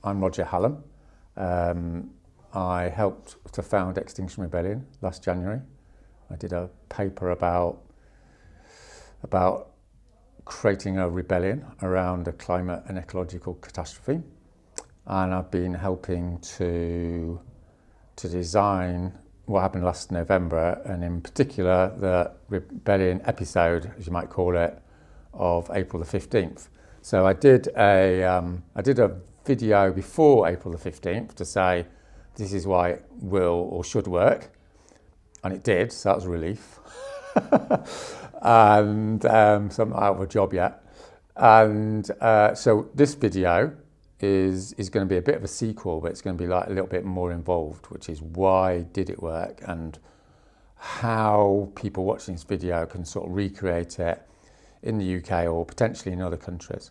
I'm Roger Hallam. I helped to found Extinction Rebellion last January. I did a paper about creating a rebellion around a climate and ecological catastrophe, and I've been helping to design what happened last November, and in particular the rebellion episode, as you might call it, of April the 15th. So I did a video before April the 15th to say this is why it will or should work, and it did, so that was a relief. And so I'm not out of a job yet. And so this video is going to be a bit of a sequel, but it's going to be like a little bit more involved, which is why did it work and how people watching this video can sort of recreate it in the UK or potentially in other countries.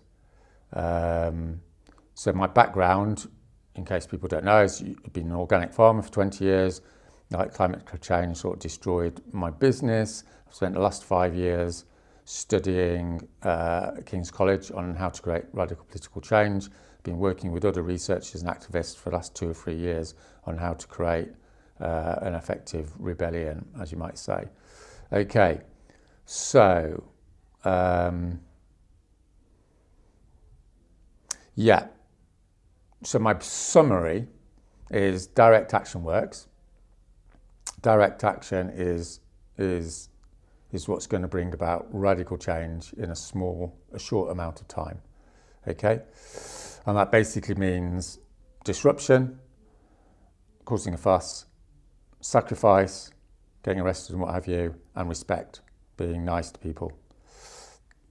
So my background, in case people don't know, is I've been an organic farmer for 20 years. Like climate change sort of destroyed my business. I've spent the last 5 years studying at King's College on how to create radical political change. Been working with other researchers and activists for the last 2 or 3 years on how to create an effective rebellion, as you might say. Okay, so so my summary is direct action works. Direct action is what's going to bring about radical change in a short amount of time. Okay, and that basically means disruption, causing a fuss, sacrifice, getting arrested and what have you, and respect, being nice to people.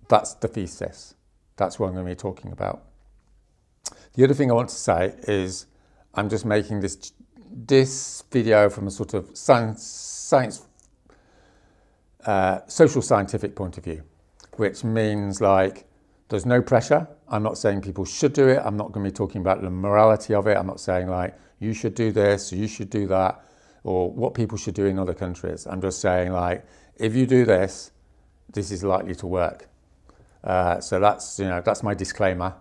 That's the thesis. That's what I'm going to be talking about. The other thing I want to say is I'm just making this video from a sort of social scientific point of view, which means like there's no pressure. I'm not saying people should do it. I'm not going to be talking about the morality of it. I'm not saying like you should do this or you should do that or what people should do in other countries. I'm just saying like if you do this, this is likely to work. So that's my disclaimer.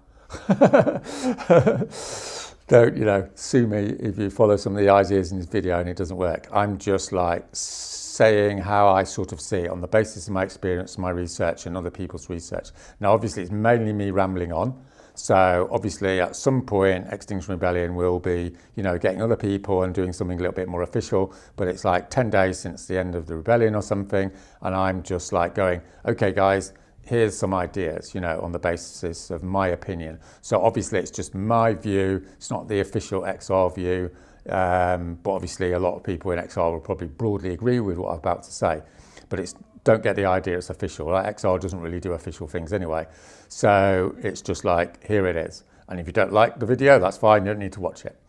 Don't sue me if you follow some of the ideas in this video and it doesn't work. I'm just like saying how I sort of see it on the basis of my experience, my research and other people's research. Now obviously it's mainly me rambling on, so obviously at some point Extinction Rebellion will be getting other people and doing something a little bit more official, but it's like 10 days since the end of the rebellion or something, and I'm just like going, okay guys, here's some ideas, on the basis of my opinion. So obviously it's just my view, it's not the official XR view, but obviously a lot of people in XR will probably broadly agree with what I'm about to say, but don't get the idea it's official. Like XR doesn't really do official things anyway. So it's just like, here it is. And if you don't like the video, that's fine, you don't need to watch it.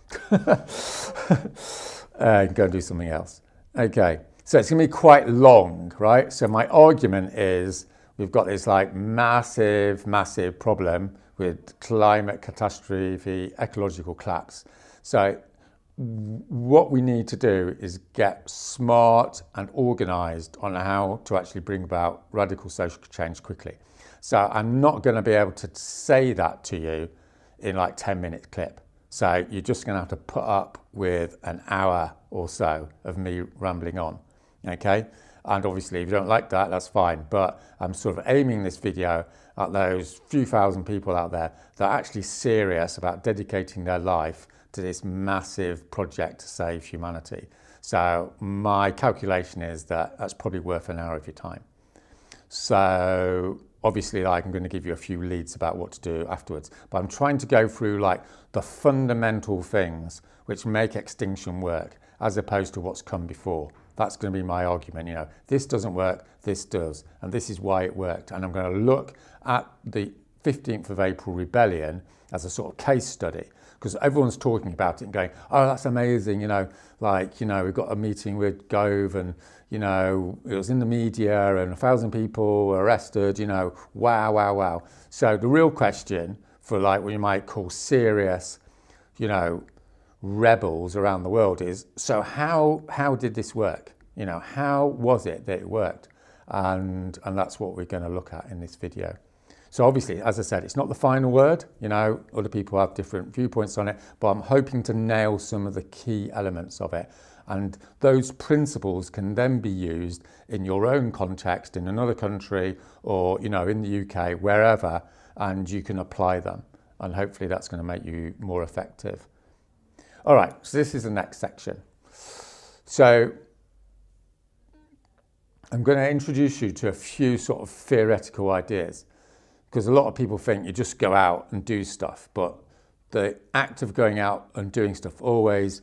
Go and do something else. Okay, so it's gonna be quite long, right? So my argument is, we've got this like massive problem with climate catastrophe, ecological collapse. So what we need to do is get smart and organized on how to actually bring about radical social change quickly. So I'm not going to be able to say that to you in like 10-minute clip. So you're just going to have to put up with an hour or so of me rambling on, okay? And obviously, if you don't like that, that's fine. But I'm sort of aiming this video at those few thousand people out there that are actually serious about dedicating their life to this massive project to save humanity. So my calculation is that that's probably worth an hour of your time. So obviously, I'm going to give you a few leads about what to do afterwards. But I'm trying to go through like the fundamental things which make extinction work, as opposed to what's come before. That's going to be my argument. This doesn't work, this does, and this is why it worked. And I'm going to look at the 15th of April rebellion as a sort of case study, because everyone's talking about it and going, oh, that's amazing, we've got a meeting with Gove and, it was in the media and 1,000 people were arrested, wow. So the real question for like what you might call serious, rebels around the world is, so how did this work? How was it that it worked? And that's what we're going to look at in this video. So obviously, as I said, it's not the final word, other people have different viewpoints on it, but I'm hoping to nail some of the key elements of it. And those principles can then be used in your own context, in another country, or, in the UK, wherever, and you can apply them. And hopefully that's going to make you more effective. All right, so this is the next section. So I'm going to introduce you to a few sort of theoretical ideas, because a lot of people think you just go out and do stuff, but the act of going out and doing stuff always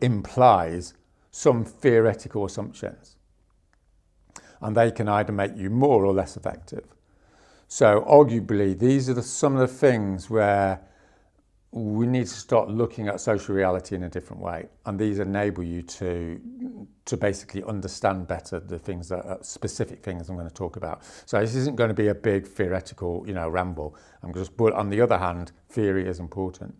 implies some theoretical assumptions, and they can either make you more or less effective. So arguably, these are some of the things where we need to start looking at social reality in a different way, and these enable you to basically understand better the things that are specific things I'm going to talk about. So this isn't going to be a big theoretical, ramble. I'm just, but on the other hand, theory is important.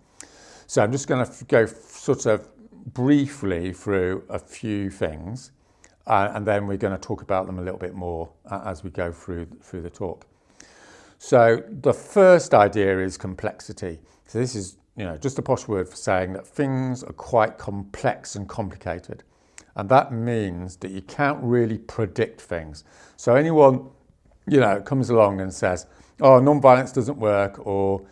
So I'm just going to go sort of briefly through a few things, and then we're going to talk about them a little bit more as we go through the talk. So the first idea is complexity. So this is, just a posh word for saying that things are quite complex and complicated. And that means that you can't really predict things. So anyone, comes along and says, oh, non-violence doesn't work, or,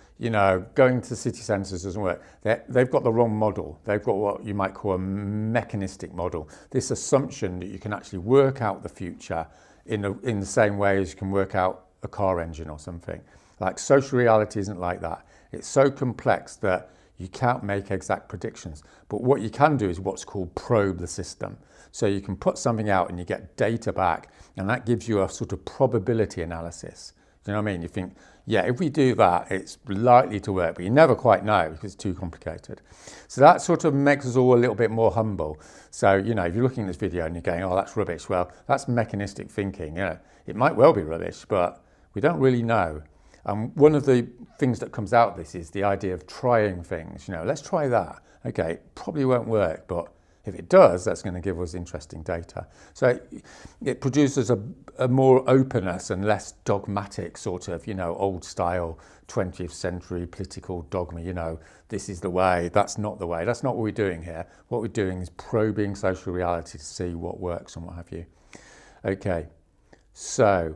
going to city centres doesn't work. They've got the wrong model. They've got what you might call a mechanistic model. This assumption that you can actually work out the future in the same way as you can work out a car engine or something. Like social reality isn't like that. It's so complex that you can't make exact predictions. But what you can do is what's called probe the system. So you can put something out and you get data back, and that gives you a sort of probability analysis. Do you know what I mean? You think, yeah, if we do that, it's likely to work, but you never quite know because it's too complicated. So that sort of makes us all a little bit more humble. So, if you're looking at this video and you're going, oh, that's rubbish. Well, that's mechanistic thinking. It might well be rubbish, but we don't really know. And one of the things that comes out of this is the idea of trying things. Let's try that. Okay, it probably won't work, but if it does, that's going to give us interesting data. So it produces a more openness and less dogmatic sort of, old style 20th century political dogma. This is the way, that's not the way. That's not what we're doing here. What we're doing is probing social reality to see what works and what have you. Okay, so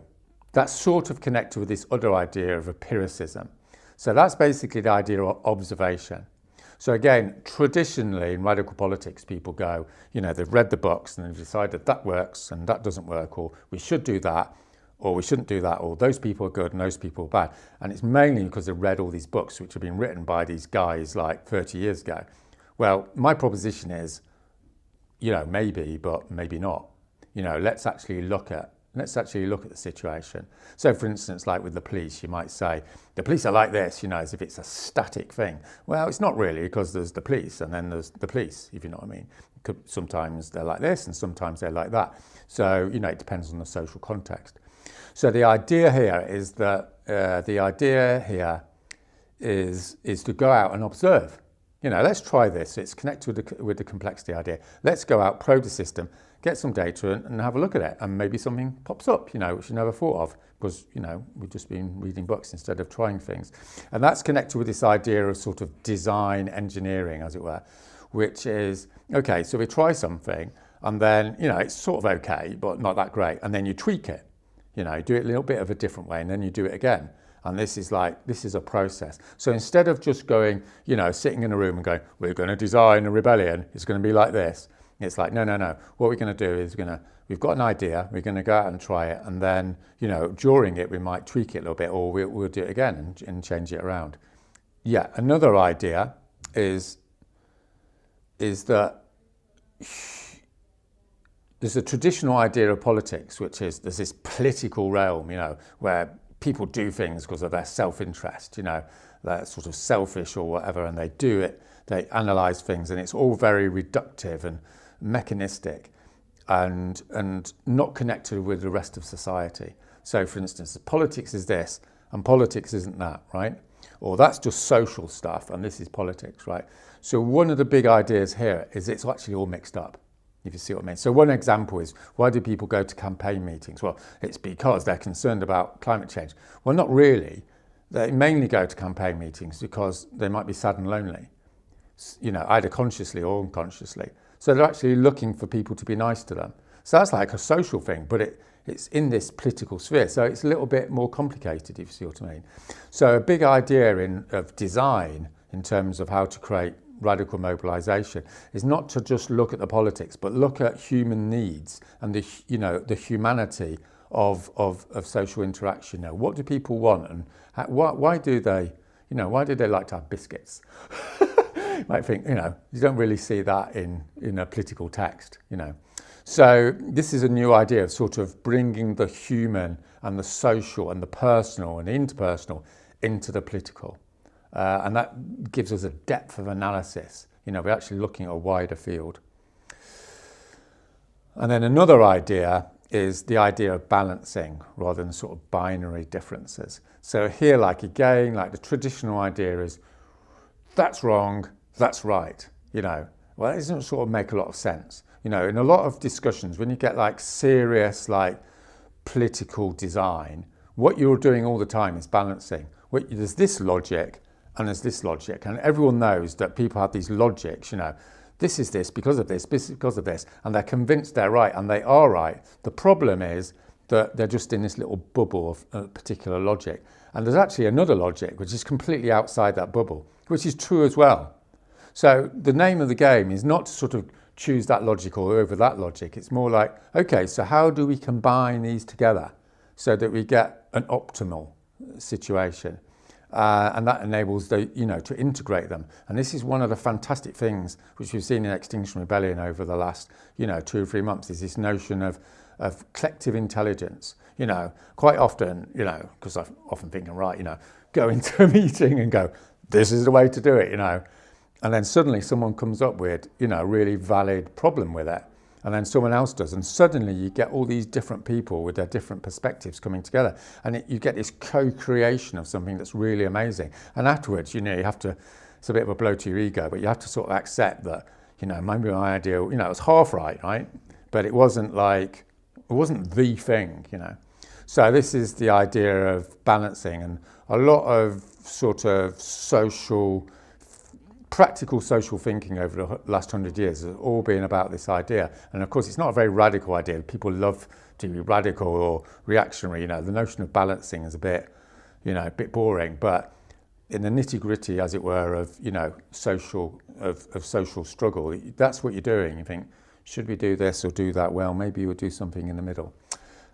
that's sort of connected with this other idea of empiricism. So that's basically the idea of observation. So again, traditionally in radical politics, people go, they've read the books and they've decided that works and that doesn't work, or we should do that, or we shouldn't do that, or those people are good and those people are bad. And it's mainly because they've read all these books which have been written by these guys like 30 years ago. Well, my proposition is, maybe, but maybe not. Let's actually look at the situation. So for instance, like with the police, you might say, the police are like this, as if it's a static thing. Well, it's not really, because there's the police and then there's the police, if you know what I mean. Sometimes they're like this and sometimes they're like that. So, it depends on the social context. So the idea here is that, is to go out and observe. Let's try this. It's connected with the complexity idea. Let's go out, probe the system, get some data and have a look at it, and maybe something pops up, which you never thought of, because, we've just been reading books instead of trying things. And that's connected with this idea of sort of design engineering, as it were, which is, okay, so we try something, and then, it's sort of okay, but not that great, and then you tweak it, do it a little bit of a different way, and then you do it again. And this is a process. So instead of just going, sitting in a room and going, we're going to design a rebellion, it's going to be like this. It's like, no. What we're going to do is we've got an idea, we're going to go out and try it. And then, during it, we might tweak it a little bit, or we'll do it again and change it around. Yeah, another idea is that there's a traditional idea of politics, which is there's this political realm, where people do things because of their self-interest, they're sort of selfish or whatever, and they do it, they analyse things, and it's all very reductive and mechanistic and not connected with the rest of society. So for instance, politics is this and politics isn't that, right? Or that's just social stuff and this is politics, right? So one of the big ideas here is it's actually all mixed up. if you see what I mean. So one example is, why do people go to campaign meetings? Well, it's because they're concerned about climate change. Well, not really. They mainly go to campaign meetings because they might be sad and lonely, either consciously or unconsciously. So they're actually looking for people to be nice to them. So that's like a social thing, but it's in this political sphere. So it's a little bit more complicated, if you see what I mean. So a big idea of design in terms of how to create radical mobilisation is not to just look at the politics, but look at human needs and the humanity of social interaction. What do people want, and why do they like to have biscuits? You might think, you don't really see that in a political text, So this is a new idea of sort of bringing the human and the social and the personal and the interpersonal into the political. And that gives us a depth of analysis. We're actually looking at a wider field. And then another idea is the idea of balancing rather than sort of binary differences. So here, again, the traditional idea is that's wrong, that's right. Well, it doesn't sort of make a lot of sense. In a lot of discussions, when you get serious political design, what you're doing all the time is balancing. There's this logic and there's this logic, and everyone knows that people have these logics, this is this because of this is because of this, and they're convinced they're right, and they are right. The problem is that they're just in this little bubble of a particular logic, and there's actually another logic which is completely outside that bubble, which is true as well. So the name of the game is not to sort of choose that logic or over that logic. It's more like, okay, so how do we combine these together so that we get an optimal situation? And that enables to integrate them. And this is one of the fantastic things which we've seen in Extinction Rebellion over the last, 2 or 3 months, is this notion of collective intelligence. Quite often, because I'm often thinking, go into a meeting and go, this is the way to do it, and then suddenly someone comes up with, a really valid problem with it. And then someone else does, and suddenly you get all these different people with their different perspectives coming together, and you get this co-creation of something that's really amazing. And afterwards, you have to, it's a bit of a blow to your ego, but you have to sort of accept that, maybe my idea, it was half right? But it wasn't the thing, So this is the idea of balancing, and a lot of sort of practical social thinking over the last 100 years has all been about this idea. And of course, it's not a very radical idea. People love to be radical or reactionary. The notion of balancing is a bit boring. But in the nitty-gritty, as it were, of social struggle, that's what you're doing. You think, should we do this or do that? Well, maybe we'll do something in the middle.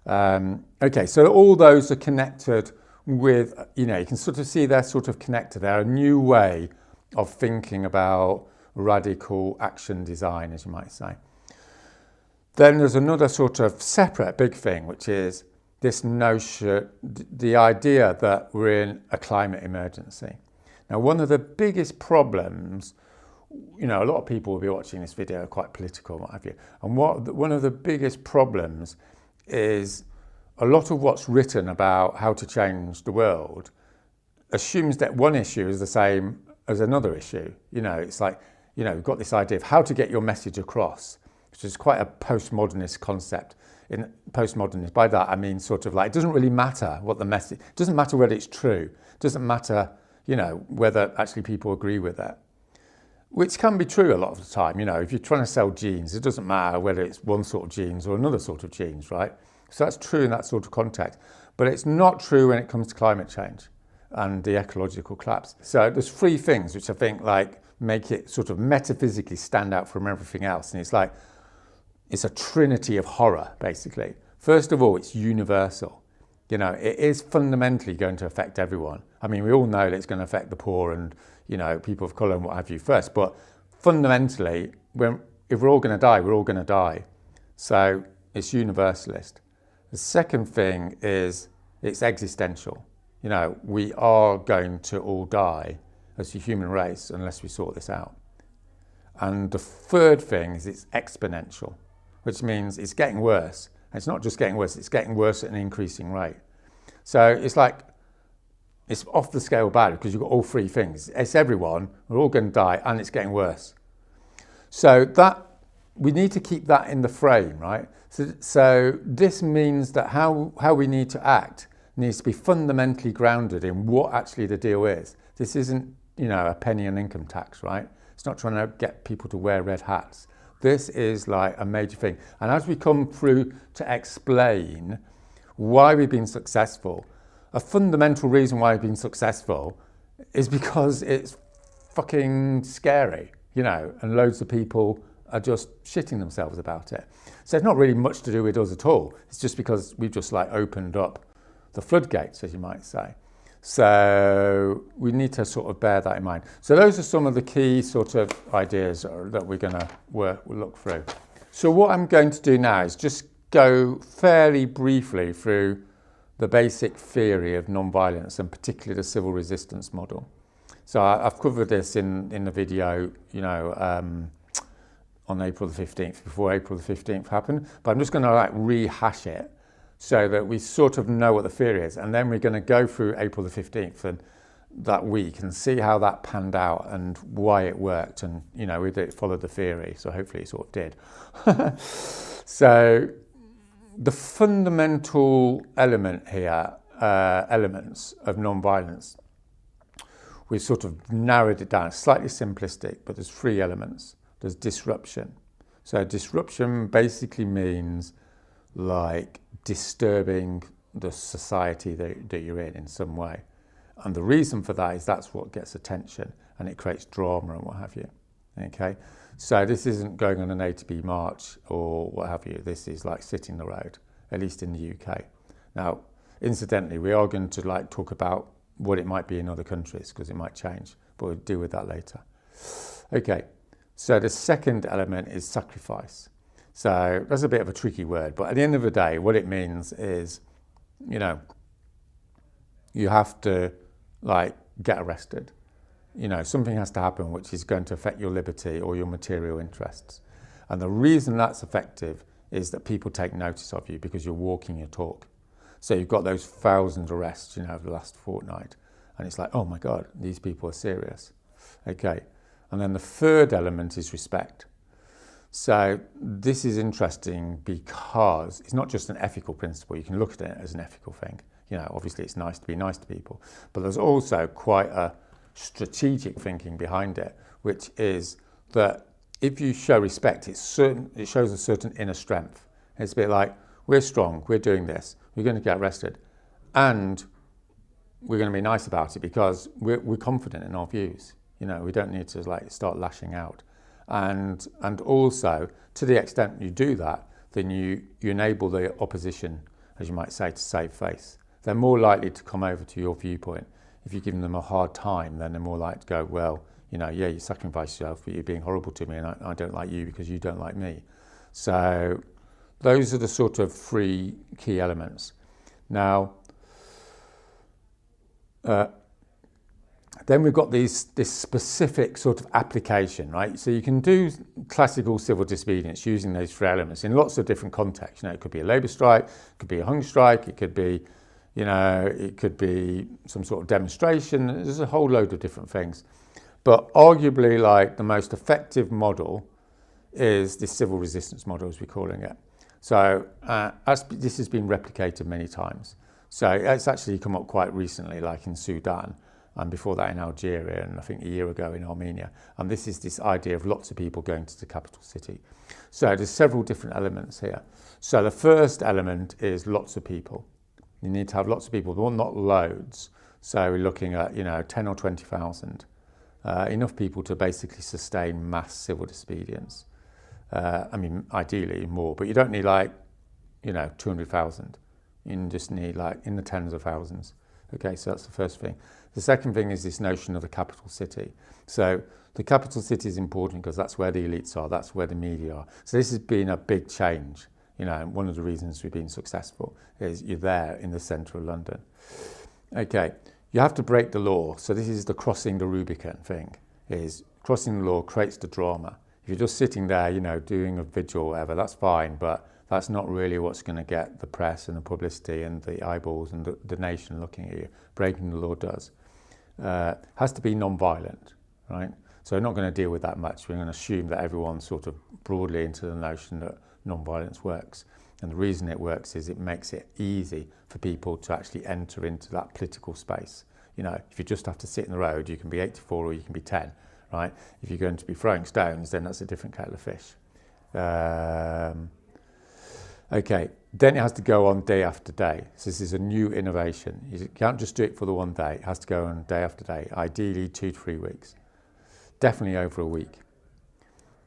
Okay, so all those are connected with, you can sort of see they're sort of connected. They're a new way of thinking about radical action design, as you might say. Then there's another sort of separate big thing, which is this notion, the idea that we're in a climate emergency. Now, one of the biggest problems, a lot of people will be watching this video, quite political, what have you, and one of the biggest problems is a lot of what's written about how to change the world assumes that one issue is the same as another issue. It's like, we've got this idea of how to get your message across, which is quite a postmodernist concept. In postmodernist, by that I mean sort of it doesn't really matter what the message, it doesn't matter whether it's true, it doesn't matter, whether actually people agree with it. Which can be true a lot of the time, if you're trying to sell jeans, it doesn't matter whether it's one sort of jeans or another sort of jeans, right? So that's true in that sort of context. But it's not true when it comes to climate change and the ecological collapse. So there's 3 things which I think make it sort of metaphysically stand out from everything else. And it's a trinity of horror, basically. First of all, it's universal. It is fundamentally going to affect everyone. I mean, we all know that it's going to affect the poor and, people of colour and what have you first. But fundamentally, if we're all going to die, we're all going to die. So it's universalist. The second thing is it's existential. We are going to all die as a human race unless we sort this out. And the third thing is it's exponential, which means it's getting worse. And it's not just getting worse, it's getting worse at an increasing rate. So it's off the scale bad because you've got all 3 things. It's everyone, we're all going to die, and it's getting worse. So that we need to keep that in the frame, right? So this means that how we need to act needs to be fundamentally grounded in what actually the deal is. This isn't, a penny on income tax, right? It's not trying to get people to wear red hats. This is like a major thing. And as we come through to explain why we've been successful, a fundamental reason why we've been successful is because it's fucking scary, and loads of people are just shitting themselves about it. So it's not really much to do with us at all. It's just because we've just opened up the floodgates, as you might say. So we need to sort of bear that in mind. So those are some of the key sort of ideas that we're going to look through. So what I'm going to do now is just go fairly briefly through the basic theory of non-violence, and particularly the civil resistance model. So I've covered this in the video, on April the 15th, before April the 15th happened, but I'm just going to rehash it so that we sort of know what the theory is, and then we're going to go through April the 15th and that week and see how that panned out and why it worked, and we followed the theory, so hopefully it sort of did. So the fundamental element here, elements of non-violence, we've sort of narrowed it down. It's slightly simplistic, but there's 3 elements. There's disruption. So disruption basically means disturbing the society that you're in some way. And the reason for that is that's what gets attention, and it creates drama and what have you. Okay, so this isn't going on an A to B march or what have you. This is sitting the road, at least in the UK. Now, incidentally, we are going to talk about what it might be in other countries, because it might change, but we'll deal with that later. Okay, so the second element is sacrifice. So that's a bit of a tricky word, but at the end of the day, what it means is, you have to get arrested. Something has to happen which is going to affect your liberty or your material interests. And the reason that's effective is that people take notice of you because you're walking your talk. So you've got those 1,000 arrests, over the last fortnight. And it's oh my God, these people are serious. Okay. And then the third element is respect. So this is interesting because it's not just an ethical principle. You can look at it as an ethical thing. Obviously it's nice to be nice to people, but there's also quite a strategic thinking behind it, which is that if you show respect, it shows a certain inner strength. It's a bit we're strong, we're doing this, we're going to get arrested, and we're going to be nice about it because we're confident in our views. We don't need to start lashing out. And also, to the extent you do that, then you enable the opposition, as you might say, to save face. They're more likely to come over to your viewpoint. If you're giving them a hard time, then they're more likely to go, well, you sacrifice yourself, but you're being horrible to me, and I don't like you because you don't like me. So those are the sort of 3 key elements. Now, then we've got this specific sort of application, right? So you can do classical civil disobedience using those 3 elements in lots of different contexts. It could be a labour strike, it could be a hunger strike, it could be, it could be some sort of demonstration. There's a whole load of different things. But arguably, the most effective model is the civil resistance model, as we're calling it. So this has been replicated many times. So it's actually come up quite recently, in Sudan, and before that in Algeria, and I think a year ago in Armenia. And this is this idea of lots of people going to the capital city. So there's several different elements here. So the first element is lots of people. You need to have lots of people, well, not loads. So we're looking at, 10 or 20,000. Enough people to basically sustain mass civil disobedience. Ideally more, but you don't need 200,000. You just need in the tens of thousands. Okay, so that's the first thing. The second thing is this notion of the capital city. So the capital city is important because that's where the elites are, that's where the media are. So this has been a big change. One of the reasons we've been successful is you're there in the centre of London. Okay, you have to break the law. So this is the crossing the Rubicon thing, is crossing the law creates the drama. If you're just sitting there, doing a vigil or whatever, that's fine, but that's not really what's going to get the press and the publicity and the eyeballs and the nation looking at you. Breaking the law does. Has to be non-violent, right? So we're not going to deal with that much. We're going to assume that everyone's sort of broadly into the notion that non-violence works. And the reason it works is it makes it easy for people to actually enter into that political space. You know, if you just have to sit in the road, you can be 84 or you can be 10, right? If you're going to be throwing stones, then that's a different kettle of fish. Okay, then it has to go on day after day. So this is a new innovation. You can't just do it for the one day. It has to go on day after day, ideally 2 to 3 weeks. Definitely over a week.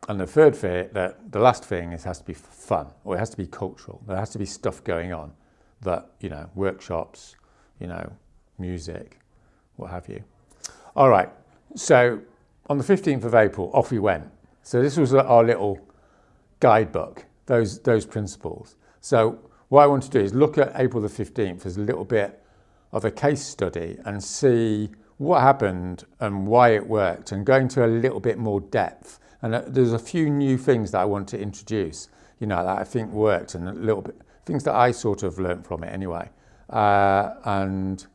And the third thing, the last thing, is it has to be fun, or it has to be cultural. There has to be stuff going on that, you know, workshops, you know, music, what have you. All right, so on the 15th of April, off we went. So this was our little guidebook, those principles. So what I want to do is look at April the 15th as a little bit of a case study and see what happened and why it worked, and go into a little bit more depth. And there's a few new things that I want to introduce, you know, that I think worked, and a little bit things that I sort of learnt from it anyway. And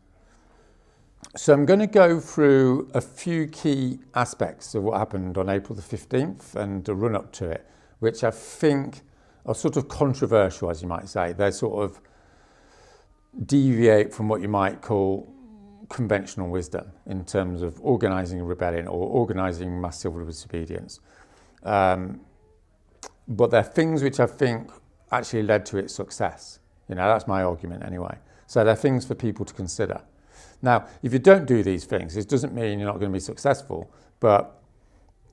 so I'm going to go through a few key aspects of what happened on April the 15th and the run up to it, which I think are sort of controversial, as you might say. They sort of deviate from what you might call conventional wisdom in terms of organising a rebellion or organising mass civil disobedience. But they're things which I think actually led to its success. You know, that's my argument anyway. So they're things for people to consider. Now, if you don't do these things, it doesn't mean you're not going to be successful, but,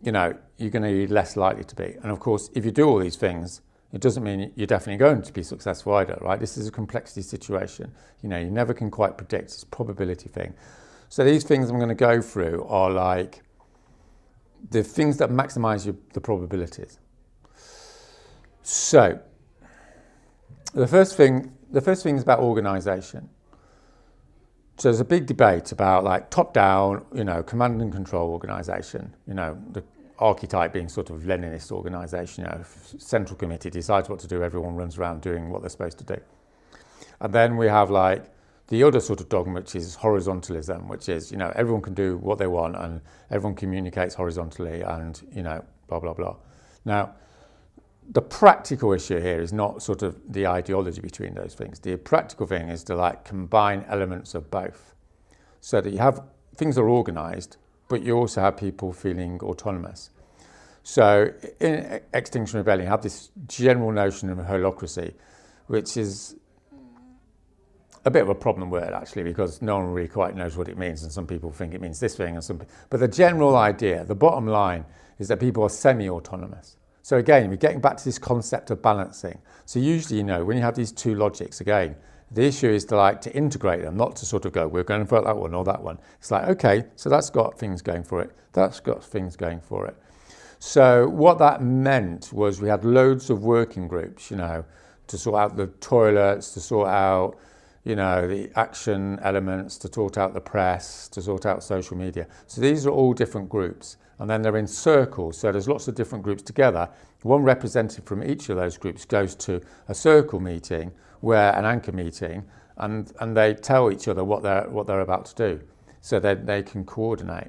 you know, you're going to be less likely to be. And of course, if you do all these things, it doesn't mean you're definitely going to be successful either, right? This is a complexity situation. You know, you never can quite predict. It's a probability thing. So these things I'm going to go through are like the things that maximize the probabilities. So the first thing is about organization. So there's a big debate about like top-down, you know, command and control organization, you know, the archetype being sort of Leninist organisation, you know, central committee decides what to do, everyone runs around doing what they're supposed to do. And then we have like the other sort of dogma, which is horizontalism, which is, you know, everyone can do what they want and everyone communicates horizontally and, you know, blah, blah, blah. Now, the practical issue here is not sort of the ideology between those things. The practical thing is to like combine elements of both so that you have things are organised, but you also have people feeling autonomous. So in Extinction Rebellion, you have this general notion of holacracy, which is a bit of a problem word actually, because no one really quite knows what it means, and some people think it means this thing, but the general idea, the bottom line, is that people are semi-autonomous. So again, we're getting back to this concept of balancing. So usually, you know, when you have these two logics, again, the issue is to integrate them, not to sort of go, we're going to vote that one or that one. It's like, okay, so that's got things going for it. That's got things going for it. So what that meant was we had loads of working groups, you know, to sort out the toilets, to sort out, you know, the action elements, to sort out the press, to sort out social media. So these are all different groups. And then they're in circles, so there's lots of different groups together. One representative from each of those groups goes to a circle meeting, where an anchor meeting, and they tell each other what they're about to do, so that they can coordinate.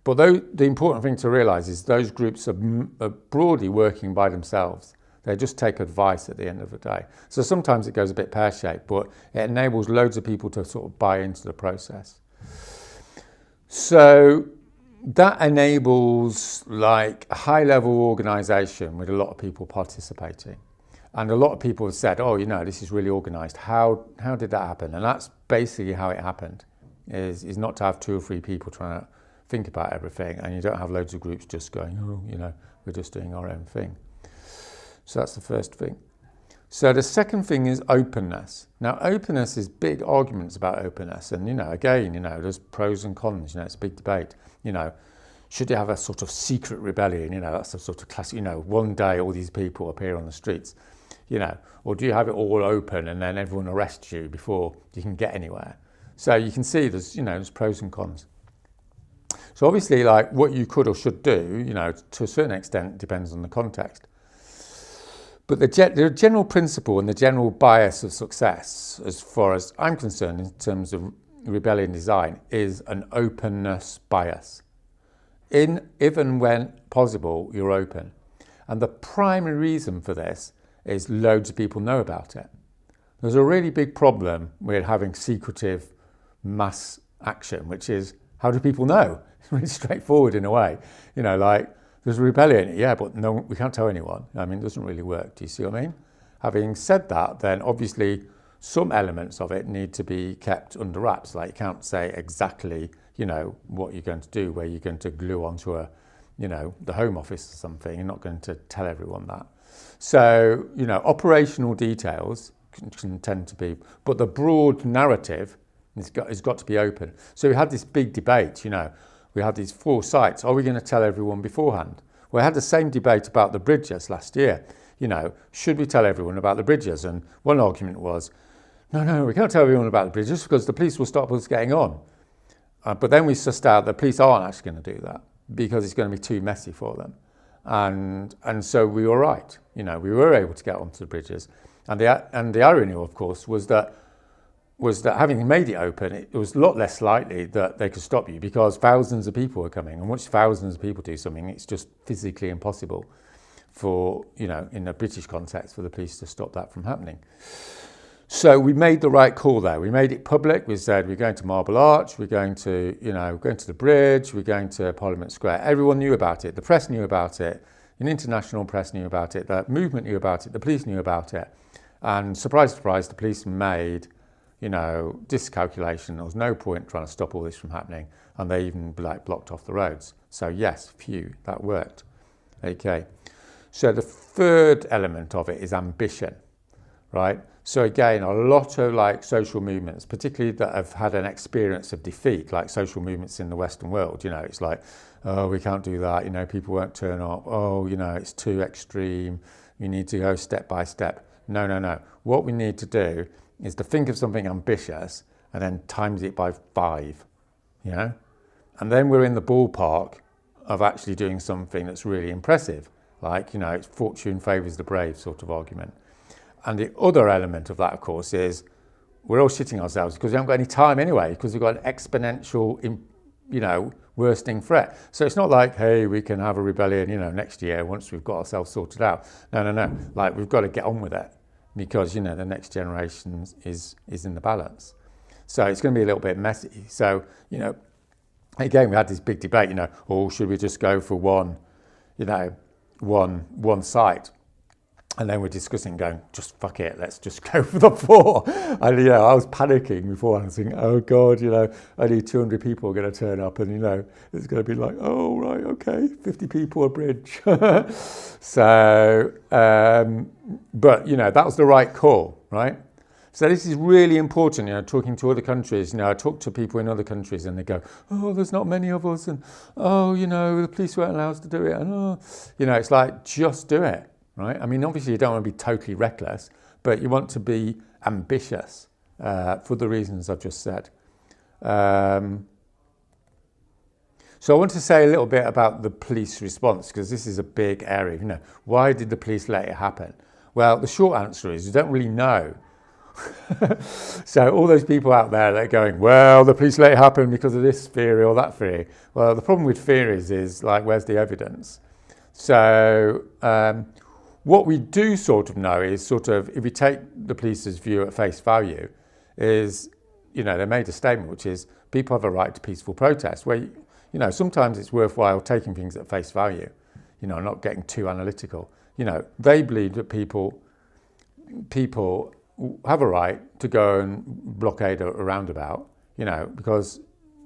But the important thing to realise is those groups are broadly working by themselves. They just take advice at the end of the day. So sometimes it goes a bit pear-shaped, but it enables loads of people to sort of buy into the process. So that enables like a high-level organisation with a lot of people participating. And a lot of people have said, oh, you know, this is really organised. How did that happen? And that's basically how it happened, is not to have 2 or 3 people trying to think about everything, and you don't have loads of groups just going, oh, you know, we're just doing our own thing. So that's the first thing. So the second thing is openness. Now, openness is big arguments about openness. And, you know, again, you know, there's pros and cons, you know, it's a big debate. You know, should you have a sort of secret rebellion? You know, that's a sort of classic, you know, one day all these people appear on the streets, you know, or do you have it all open and then everyone arrests you before you can get anywhere? So you can see there's, you know, there's pros and cons. So obviously, like, what you could or should do, you know, to a certain extent depends on the context. But the general principle and the general bias of success, as far as I'm concerned, in terms of rebellion design, is an openness bias. if and when possible, you're open. And the primary reason for this is loads of people know about it. There's a really big problem with having secretive mass action, which is, how do people know? It's really straightforward in a way. Like, there's a rebellion, yeah, but no, we can't tell anyone. I mean, it doesn't really work. Do you see what I mean? Having said that, then obviously some elements of it need to be kept under wraps. Like, you can't say exactly, what you're going to do, where you're going to glue onto the Home Office or something. You're not going to tell everyone that. So, operational details can tend to be, but the broad narrative has got to be open. So we had this big debate, we had these 4 sites. Are we going to tell everyone beforehand? Well, I had the same debate about the bridges last year. Should we tell everyone about the bridges? And one argument was, no, we can't tell everyone about the bridges because the police will stop us getting on. But then we sussed out the police aren't actually going to do that because it's going to be too messy for them. And so we were right. We were able to get onto the bridges. And the irony, of course, was that having made it open, it was a lot less likely that they could stop you because thousands of people were coming. And once thousands of people do something, it's just physically impossible for, in a British context, for the police to stop that from happening. So we made the right call there. We made it public. We said, we're going to Marble Arch, we're going to, going to the bridge, we're going to Parliament Square. Everyone knew about it. The press knew about it. An international press knew about it. The movement knew about it. The police knew about it. And surprise, surprise, the police made discalculation. There was no point trying to stop all this from happening, and they even blocked off the roads. So yes, phew, that worked. Okay, so the third element of it is ambition, right? So again, a lot of social movements, particularly that have had an experience of defeat, like social movements in the Western world, it's like, oh, we can't do that, people won't turn up, oh, it's too extreme, you need to go step by step. No. What we need to do is to think of something ambitious and then times it by 5, and then we're in the ballpark of actually doing something that's really impressive, like, it's fortune favours the brave sort of argument. And the other element of that, of course, is we're all shitting ourselves because we haven't got any time anyway, because we've got an exponential, worsting threat. So it's not like, hey, we can have a rebellion, next year once we've got ourselves sorted out. No. Like, we've got to get on with it because, the next generation is in the balance. So it's going to be a little bit messy. So, again, we had this big debate, should we just go for one site? And then we're discussing going, just fuck it, let's just go for the 4. And, I was panicking before. I was thinking, oh, God, only 200 people are going to turn up. And, it's going to be like, oh, right, okay, 50 people a bridge. So, but, that was the right call, right? So this is really important, talking to other countries. I talk to people in other countries and they go, oh, there's not many of us. And, oh, the police weren't allowed to do it. And, oh, it's like, just do it. Right? I mean, obviously you don't want to be totally reckless, but you want to be ambitious for the reasons I've just said. So I want to say a little bit about the police response, because this is a big area. Why did the police let it happen? Well, the short answer is you don't really know. So all those people out there that are going, well, the police let it happen because of this theory or that theory. Well, the problem with theories is, where's the evidence? So what we do sort of know is if we take the police's view at face value, is, they made a statement, which is people have a right to peaceful protest, where, sometimes it's worthwhile taking things at face value, not getting too analytical. They believe that people have a right to go and blockade a roundabout, because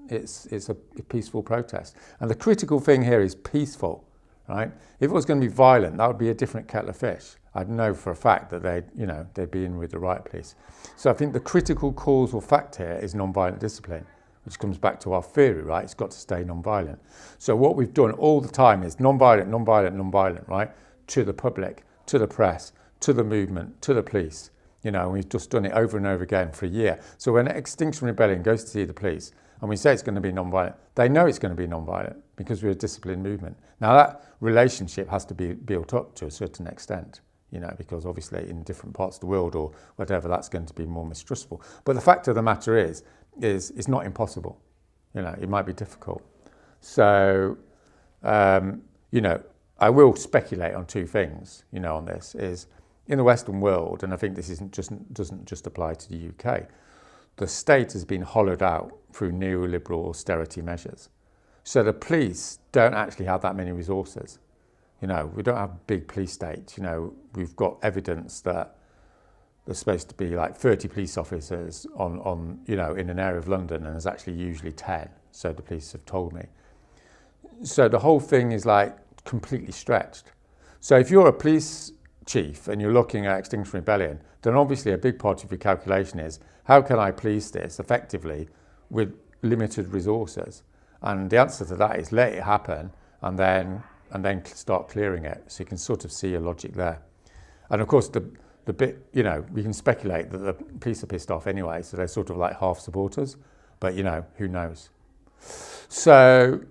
it's a peaceful protest. And the critical thing here is peaceful. Right? If it was going to be violent, that would be a different kettle of fish. I'd know for a fact that they'd be in with the riot police. So I think the critical causal fact here is non-violent discipline, which comes back to our theory, right? It's got to stay non-violent. So what we've done all the time is non-violent, right? To the public, to the press, to the movement, to the police. And we've just done it over and over again for a year. So when Extinction Rebellion goes to see the police, and we say it's going to be non-violent, they know it's going to be non-violent because we're a disciplined movement. Now that relationship has to be built up to a certain extent, because obviously in different parts of the world or whatever, that's going to be more mistrustful. But the fact of the matter is it's not impossible. It might be difficult. So you know, I will speculate on two things, you know, on this is in the Western world, and I think this doesn't just apply to the UK, the state has been hollowed out through neoliberal austerity measures. So the police don't actually have that many resources. You know, we don't have big police states. You know, we've got evidence that there's supposed to be like 30 police officers on you know, in an area of London, and there's actually usually 10. So the police have told me. So the whole thing is like completely stretched. So if you're a police chief and you're looking at Extinction Rebellion, then obviously a big part of your calculation is how can I police this effectively with limited resources? And the answer to that is let it happen and then start clearing it. So you can sort of see a logic there. And of course, the bit, you know, we can speculate that the police are pissed off anyway, so they're sort of like half supporters, but you know, who knows? So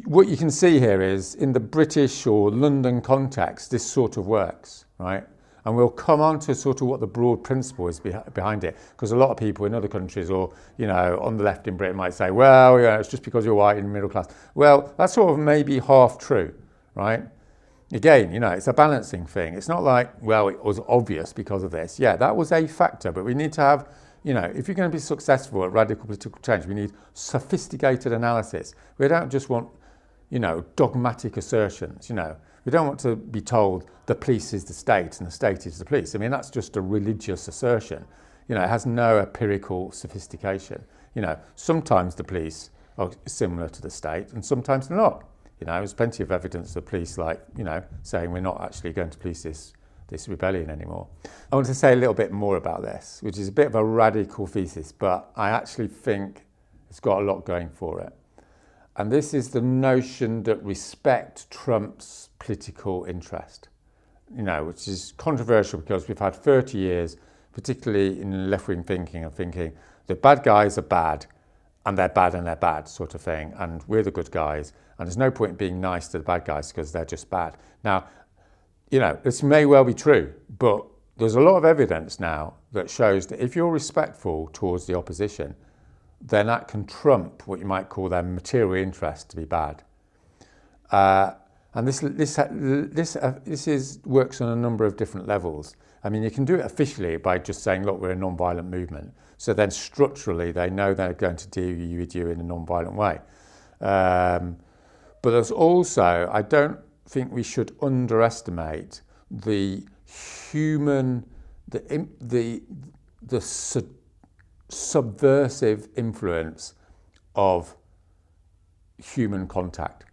what you can see here is in the British or London context, this sort of works, right? And we'll come on to sort of what the broad principle is behind it, because a lot of people in other countries or, you know, on the left in Britain might say, well, yeah, it's just because you're white and middle class. Well, that's sort of maybe half true, right? Again, you know, it's a balancing thing. It's not like, well, it was obvious because of this. Yeah, that was a factor, but we need to have, you know, if you're going to be successful at radical political change, we need sophisticated analysis. We don't just want, you know, dogmatic assertions, you know. We don't want to be told the police is the state and the state is the police. I mean, that's just a religious assertion. You know, it has no empirical sophistication. You know, sometimes the police are similar to the state and sometimes they're not. You know, there's plenty of evidence of police like, you know, saying we're not actually going to police this rebellion anymore. I want to say a little bit more about this, which is a bit of a radical thesis, but I actually think it's got a lot going for it. And this is the notion that respect trumps political interest, you know, which is controversial because we've had 30 years, particularly in left-wing thinking, of thinking the bad guys are bad and they're bad sort of thing, and we're the good guys, and there's no point in being nice to the bad guys because they're just bad. Now, you know, this may well be true, but there's a lot of evidence now that shows that if you're respectful towards the opposition, then that can trump what you might call their material interest to be bad. And this works on a number of different levels. I mean, you can do it officially by just saying, look, we're a non-violent movement. So then structurally, they know they're going to deal with you in a non-violent way. But there's also, I don't think we should underestimate the human, the subversive influence of human contact.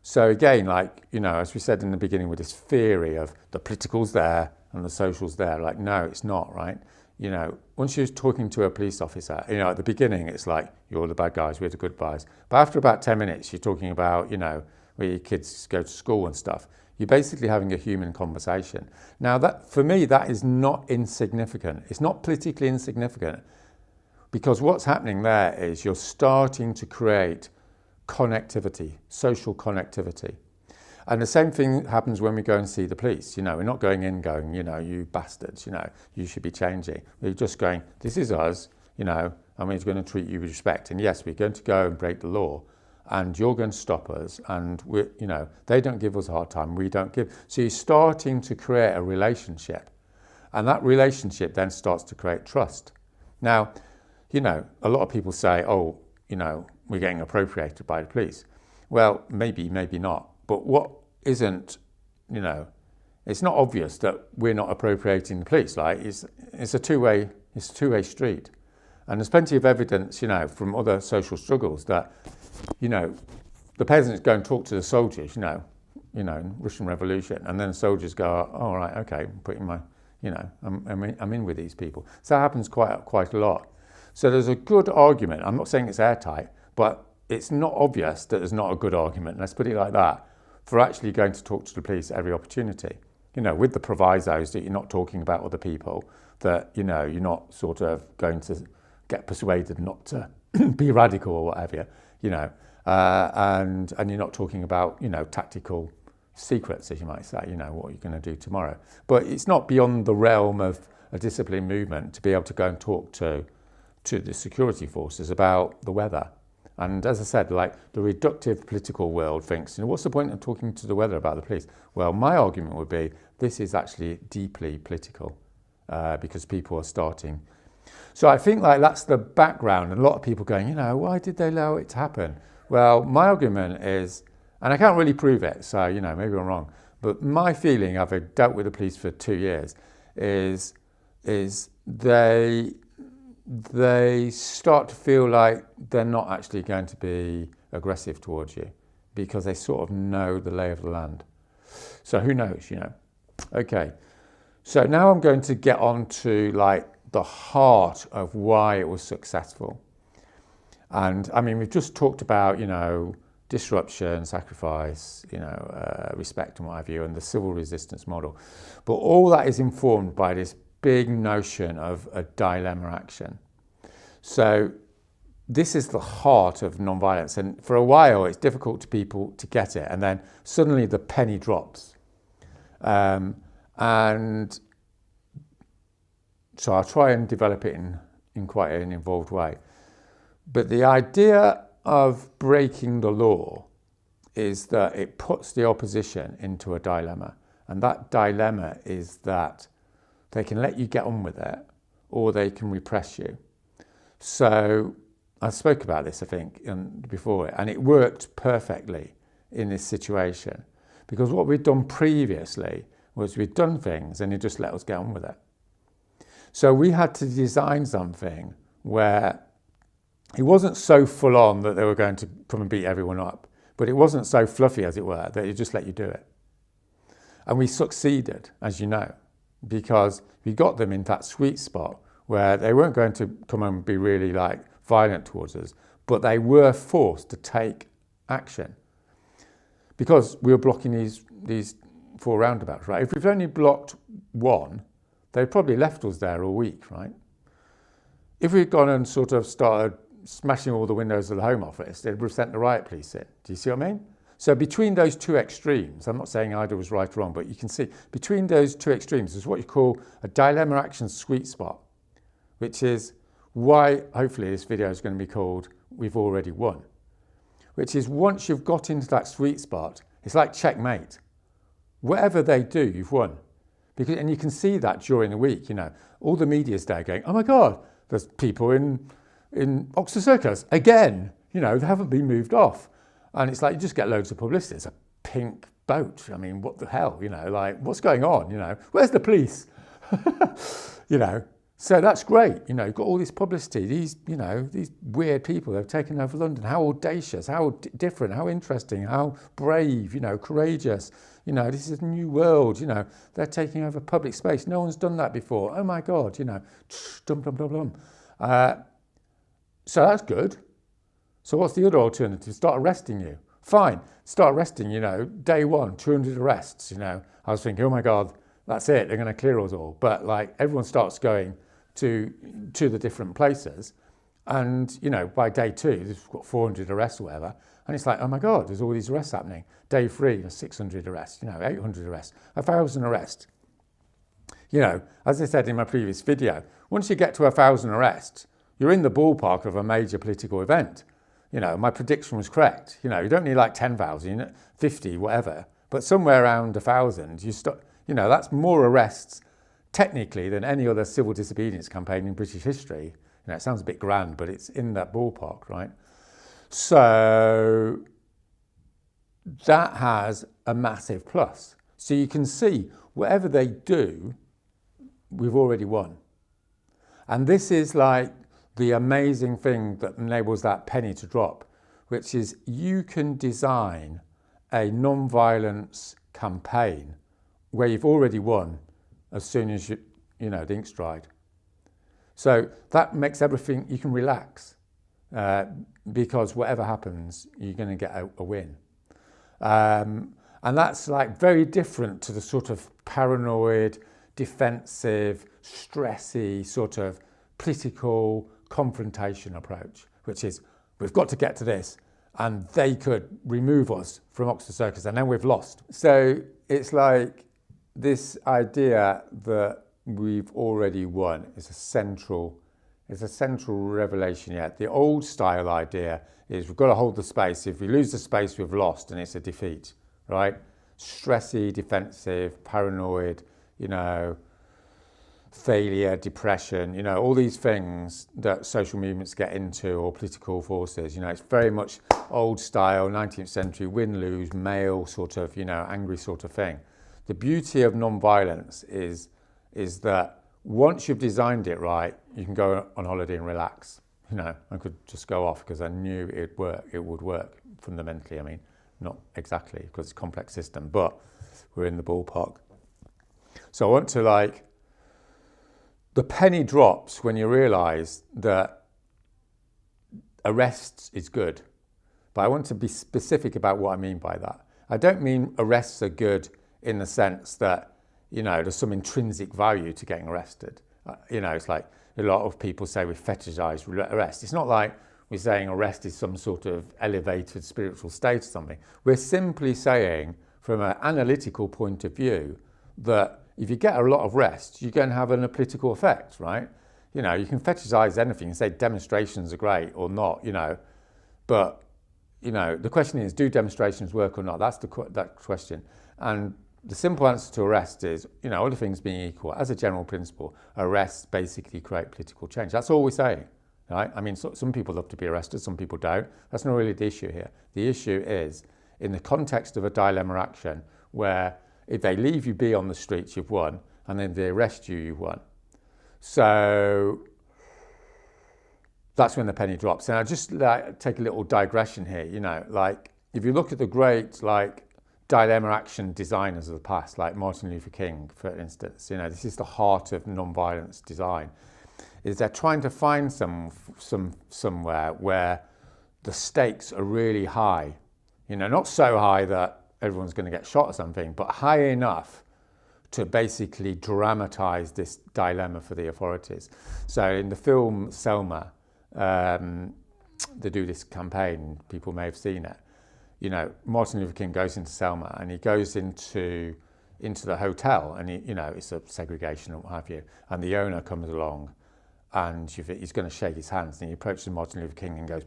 So again, like, you know, as we said in the beginning with this theory of the political's there and the social's there, like, no, it's not, right? You know, once you're talking to a police officer, you know, at the beginning, it's like, you're the bad guys, we're the good guys. But after about 10 minutes, you're talking about, you know, where your kids go to school and stuff. You're basically having a human conversation. Now, that, for me, that is not insignificant. It's not politically insignificant, because what's happening there is you're starting to create connectivity, social connectivity. And the same thing happens when we go and see the police. You know, we're not going in going, you know, you bastards, you know, you should be changing. We're just going, this is us, you know, and we're going to treat you with respect. And yes, we're going to go and break the law, and you're going to stop us. And we're, you know, they don't give us a hard time, we don't give. So you're starting to create a relationship, and that relationship then starts to create trust. Now, you know, a lot of people say, oh, you know, we're getting appropriated by the police. Well, maybe, maybe not. But what isn't, you know, it's not obvious that we're not appropriating the police. Like, it's a two-way street. And there's plenty of evidence, you know, from other social struggles that, you know, the peasants go and talk to the soldiers, you know, Russian Revolution, and then soldiers go, oh, all right, okay, I'm putting my, you know, I'm in with these people. So that happens quite a lot. So there's a good argument. I'm not saying it's airtight, but it's not obvious that there's not a good argument, let's put it like that, for actually going to talk to the police at every opportunity. You know, with the provisos that you're not talking about other people, that, you know, you're not sort of going to get persuaded not to be radical or whatever, you know, and you're not talking about, you know, tactical secrets, as you might say, you know, what you're going to do tomorrow. But it's not beyond the realm of a disciplined movement to be able to go and talk to the security forces about the weather And as I said, like the reductive political world thinks, what's the point of talking to the weather about the police? Well, my argument would be this is actually deeply political because people are starting. So I think like that's the background, and a lot of people going, why did they allow it to happen? Well, my argument is, and I can't really prove it, so maybe I'm wrong, but my feeling, having dealt with the police for 2 years, is they start to feel like they're not actually going to be aggressive towards you because they sort of know the lay of the land. So who knows, Okay, so now I'm going to get on to like the heart of why it was successful. And I mean, we've just talked about, disruption, sacrifice, respect and what have you, and the civil resistance model. But all that is informed by this big notion of a dilemma action. So this is the heart of nonviolence. And for a while, it's difficult to people to get it. And then suddenly the penny drops. And so I'll try and develop it in quite an involved way. But the idea of breaking the law is that it puts the opposition into a dilemma. And that dilemma is that they can let you get on with it or they can repress you. So I spoke about this, I think, before, and it worked perfectly in this situation because what we'd done previously was we'd done things and it just let us get on with it. So we had to design something where it wasn't so full on that they were going to come and beat everyone up, but it wasn't so fluffy, as it were, that it just let you do it. And we succeeded, as you know, because we got them in that sweet spot where they weren't going to come and be really like violent towards us, but they were forced to take action because we were blocking these 4 roundabouts, right? If we've only blocked one, they'd probably left us there all week, right? If we'd gone and sort of started smashing all the windows of the Home Office, they'd have sent the riot police in. Do you see what I mean? So between those two extremes, I'm not saying either was right or wrong, but you can see between those two extremes is what you call a dilemma action sweet spot, which is why hopefully this video is going to be called We've Already Won, which is once you've got into that sweet spot, it's like checkmate. Whatever they do, you've won. And you can see that during the week, all the media's there going, oh my God, there's people in Oxford Circus again, they haven't been moved off. And it's like, you just get loads of publicity. It's a pink boat. I mean, what the hell, like what's going on, where's the police? So that's great. You've got all this publicity, these weird people, they've taken over London. How audacious, how different, how interesting, how brave, courageous. This is a new world, they're taking over public space. No one's done that before. Oh my God, dum, dum, dum, dum. So that's good. So what's the other alternative? Start arresting you. Fine, start arresting, day one, 200 arrests, I was thinking, oh my God, that's it, they're going to clear us all. But like everyone starts going to the different places. And, by day 2, we've got 400 arrests or whatever. And it's like, oh my God, there's all these arrests happening. Day 3, there's 600 arrests, 800 arrests, 1,000 arrests. As I said in my previous video, once you get to 1,000 arrests, you're in the ballpark of a major political event. My prediction was correct. You don't need like 10,000, 50, whatever. But somewhere around 1,000, that's more arrests technically than any other civil disobedience campaign in British history. It sounds a bit grand, but it's in that ballpark, right? So that has a massive plus. So you can see whatever they do, we've already won. And this is like the amazing thing that enables that penny to drop, which is you can design a non-violence campaign where you've already won as soon as the ink's dried. So that makes everything, you can relax because whatever happens, you're going to get a win. And that's like very different to the sort of paranoid, defensive, stressy sort of political confrontation approach, which is we've got to get to this and they could remove us from Oxford Circus and then we've lost. So it's like this idea that we've already won is a central It's a central revelation yet. The old style idea is we've got to hold the space. If we lose the space, we've lost, and it's a defeat, right? Stressy, defensive, paranoid, failure, depression, all these things that social movements get into, or political forces. It's very much old style, 19th century, win-lose, male sort of, angry sort of thing. The beauty of non-violence is that once you've designed it right, you can go on holiday and relax. I could just go off because I knew it would work fundamentally. I mean, not exactly because it's a complex system, but we're in the ballpark. So I want to the penny drops when you realise that arrests is good. But I want to be specific about what I mean by that. I don't mean arrests are good in the sense that, there's some intrinsic value to getting arrested. It's like a lot of people say we fetishize arrest. It's not like we're saying arrest is some sort of elevated spiritual state or something. We're simply saying, from an analytical point of view, that if you get a lot of rest, you're going to have a political effect, right? You can fetishize anything and say demonstrations are great or not, but, the question is, do demonstrations work or not? That's that question. And the simple answer to arrest is, other things being equal, as a general principle, arrests basically create political change. That's all we're saying, right? I mean, some people love to be arrested, some people don't. That's not really the issue here. The issue is, in the context of a dilemma action, where if they leave you be on the streets, you've won, and then they arrest you, you've won. So that's when the penny drops. And I'll just take a little digression here, if you look at the great, dilemma action designers of the past, like Martin Luther King, for instance, this is the heart of non-violence design, is they're trying to find somewhere where the stakes are really high, not so high that everyone's going to get shot or something, but high enough to basically dramatize this dilemma for the authorities. So in the film Selma, they do this campaign, people may have seen it. Martin Luther King goes into Selma and he goes into the hotel, and it's a segregation and what have you, and the owner comes along and he's going to shake his hands, and he approaches Martin Luther King and goes,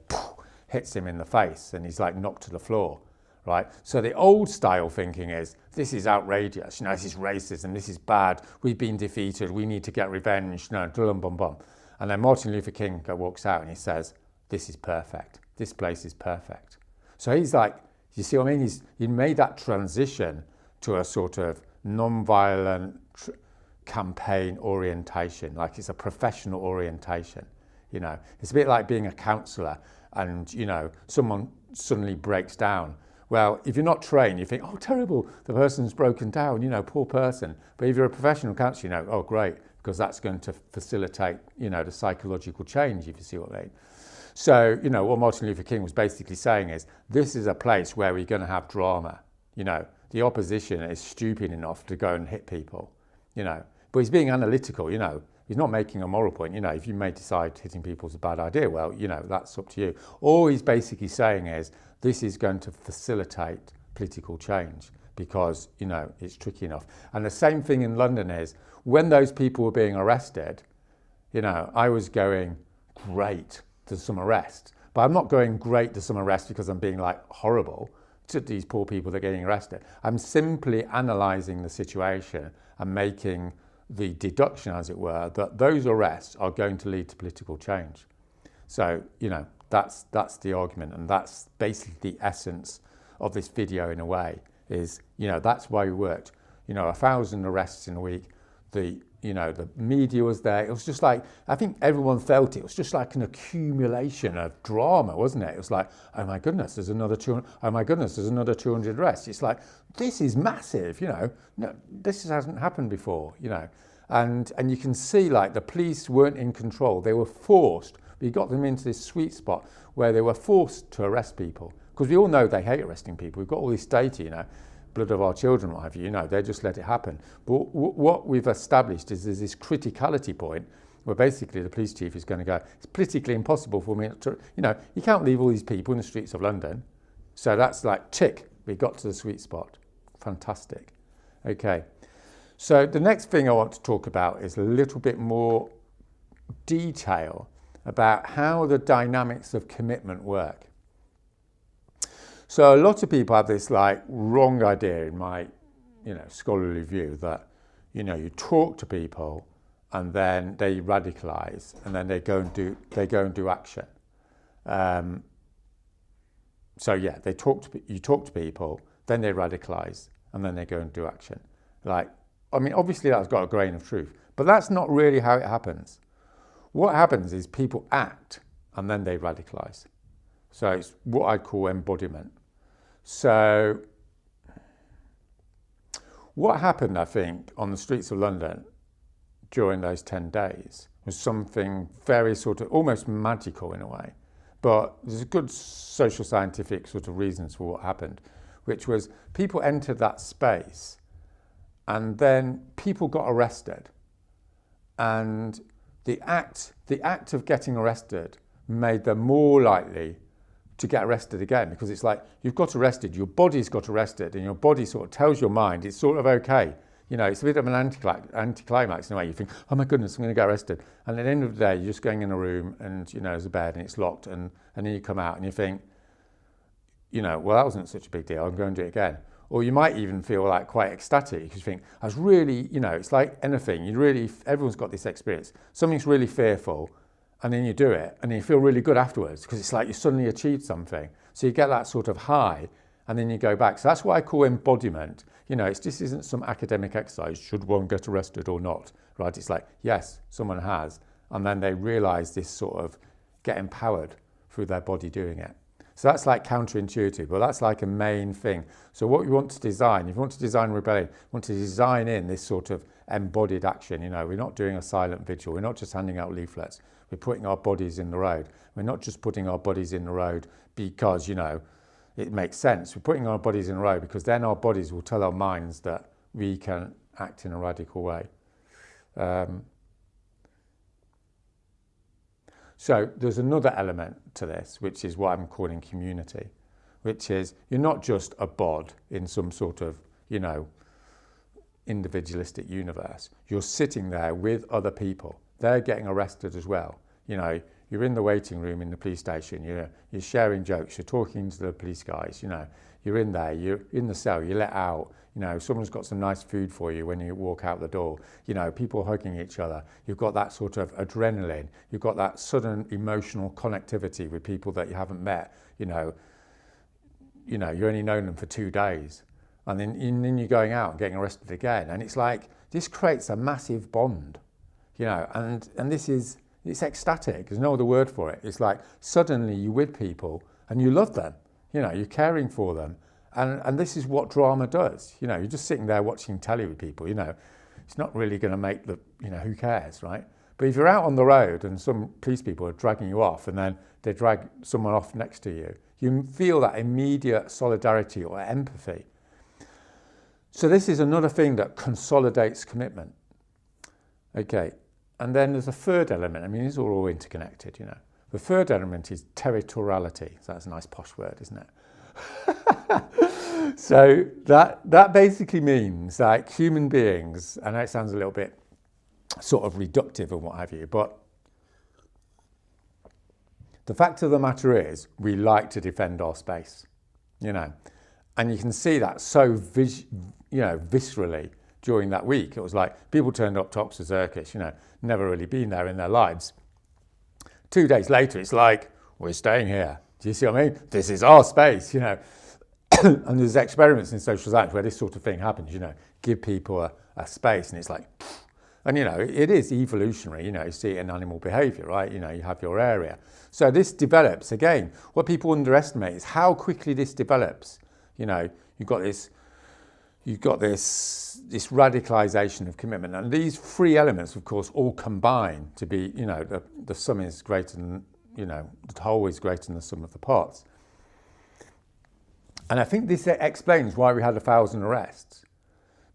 hits him in the face, and he's knocked to the floor, right? So the old style thinking is, this is outrageous, this is racism, this is bad, we've been defeated, we need to get revenge, and then Martin Luther King walks out and he says, this is perfect, this place is perfect. So he's you see what I mean? He made that transition to a sort of non-violent campaign orientation, it's a professional orientation. It's a bit like being a counsellor and, someone suddenly breaks down. Well, if you're not trained, you think, oh, terrible, the person's broken down, poor person. But if you're a professional counsellor, oh, great, because that's going to facilitate, the psychological change, if you see what I mean. So, what Martin Luther King was basically saying is, this is a place where we're going to have drama. The opposition is stupid enough to go and hit people, But he's being analytical, He's not making a moral point. If you may decide hitting people is a bad idea, well, that's up to you. All he's basically saying is, this is going to facilitate political change because, it's tricky enough. And the same thing in London is, when those people were being arrested, I was going, great, there's some arrest. But I'm not going great to some arrest because I'm being horrible to these poor people that are getting arrested. I'm simply analysing the situation and making the deduction, as it were, that those arrests are going to lead to political change. So, that's the argument, and that's basically the essence of this video in a way, is, that's why we worked. 1,000 arrests in a week, the media was there. It was just I think everyone felt it was just like an accumulation of drama, wasn't it? It was oh my goodness, there's another 200, oh my goodness, there's another 200 arrests. It's this is massive, no, this hasn't happened before, and you can see the police weren't in control. They were forced. We got them into this sweet spot where they were forced to arrest people, because we all know they hate arresting people. We've got all this data, blood of our children, what have you, they just let it happen. But what we've established is there's this criticality point where basically the police chief is going to go, it's politically impossible for me to, you can't leave all these people in the streets of London. So that's tick, we got to the sweet spot. Fantastic. Okay. So the next thing I want to talk about is a little bit more detail about how the dynamics of commitment work. So a lot of people have this like wrong idea in my, scholarly view that, you talk to people and then they radicalize and then they go and do action. You talk to people, then they radicalize and then they go and do action. Obviously that's got a grain of truth, but that's not really how it happens. What happens is people act and then they radicalize. So it's what I call embodiment. So what happened, I think, on the streets of London during those 10 days was something very sort of almost magical in a way. But there's a good social scientific sort of reasons for what happened, which was people entered that space and then people got arrested. And the act of getting arrested made them more likely to get arrested again, because it's like you've got arrested, your body's got arrested, and your body sort of tells your mind it's sort of okay. It's a bit of an anticlimax in a way. You think, oh my goodness, I'm going to get arrested. And at the end of the day, you're just going in a room and, there's a bed and it's locked. And then you come out and you think, well, that wasn't such a big deal. I'm going to do it again. Or you might even feel like quite ecstatic because you think, I was really, it's like anything. Everyone's got this experience. Something's really fearful and then you do it and then you feel really good afterwards because it's like you suddenly achieved something. So you get that sort of high and then you go back. So that's what I call embodiment. This isn't some academic exercise. Should one get arrested or not? Right? It's like, yes, someone has. And then they realize this sort of get empowered through their body doing it. So that's like counterintuitive, but that's like a main thing. So what you want to design, if you want to design rebellion, you want to design in this sort of embodied action. We're not doing a silent vigil. We're not just handing out leaflets. We're putting our bodies in the road. We're not just putting our bodies in the road because, it makes sense. We're putting our bodies in a row because then our bodies will tell our minds that we can act in a radical way. So there's another element to this, which is what I'm calling community, which is you're not just a bod in some sort of, individualistic universe. You're sitting there with other people. They're getting arrested as well. You're in the waiting room in the police station, you're sharing jokes, you're talking to the police guys, you're in there, you're in the cell, you let out, someone's got some nice food for you when you walk out the door, people hugging each other, you've got that sort of adrenaline, you've got that sudden emotional connectivity with people that you haven't met, you only known them for 2 days, and then you're going out and getting arrested again, and it's like, this creates a massive bond, and this is, it's ecstatic. There's no other word for it. It's like suddenly you're with people and you love them. You're caring for them. And this is what drama does. You're just sitting there watching telly with people. It's not really going to make who cares, right? But if you're out on the road and some police people are dragging you off and then they drag someone off next to you, you feel that immediate solidarity or empathy. So this is another thing that consolidates commitment. Okay. And then there's a third element. These are all interconnected, The third element is territoriality. So that's a nice posh word, isn't it? So that basically means like human beings, I know it sounds a little bit sort of reductive and what have you, but the fact of the matter is we like to defend our space, And you can see that so viscerally during that week. It was like people turned up to Oxford Circus, never really been there in their lives. 2 days later, it's like, we're staying here. Do you see what I mean? This is our space, And there's experiments in social science where this sort of thing happens, give people a space and it's like, and it is evolutionary, you see it in animal behavior, right? You have your area. So this develops, again, what people underestimate is how quickly this develops. You've got this radicalization of commitment, and these three elements, of course, all combine to be, the sum is greater than, the whole is greater than the sum of the parts. And I think this explains why we had 1,000 arrests,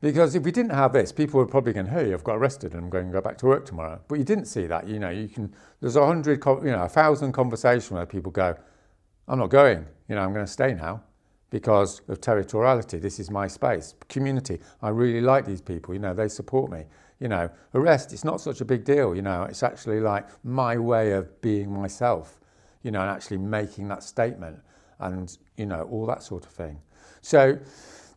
because if we didn't have this, people were probably going, "Hey, I've got arrested and I'm going to go back to work tomorrow." But you didn't see that. There's 1,000 conversations where people go, "I'm not going. I'm going to stay now." because of territoriality. This is my space. Community, I really like these people, you know, they support me. You know, arrest, it's not such a big deal, you know, it's actually like my way of being myself, you know, and actually making that statement and, you know, all that sort of thing. So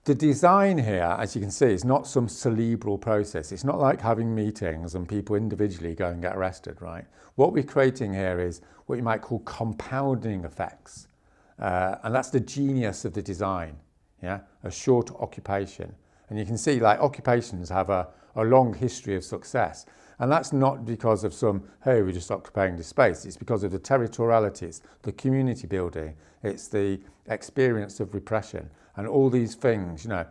the design here, as you can see, is not some cerebral process. It's not like having meetings and people individually go and get arrested, right? What we're creating here is what you might call compounding effects. And that's the genius of the design, yeah? A short occupation. And you can see like occupations have a long history of success. And that's not because of some, hey, we're just occupying the space. It's because of the territorialities, the community building. It's the experience of repression. And all these things, you know,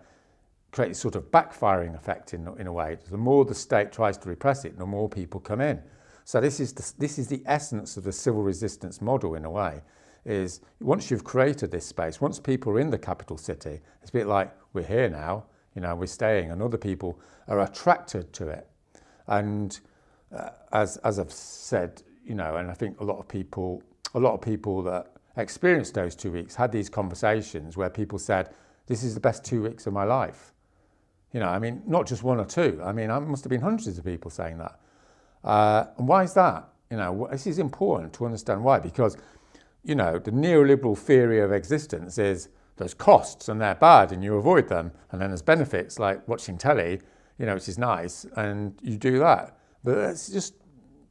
create a sort of backfiring effect in a way. The more the state tries to repress it, the more people come in. So this is the essence of the civil resistance model in a way, is once you've created this space, once people are in the capital city, it's a bit like, we're here now, you know, we're staying, and other people are attracted to it. And as I've said, you know, and I think a lot of people that experienced those 2 weeks had these conversations where people said, this is the best 2 weeks of my life. You know, I mean, not just one or two. I mean, I must have been hundreds of people saying that. And why is that? You know, this is important to understand why, because, you know, the neoliberal theory of existence is there's costs and they're bad and you avoid them. And then there's benefits like watching telly, you know, which is nice, and you do that. But it's just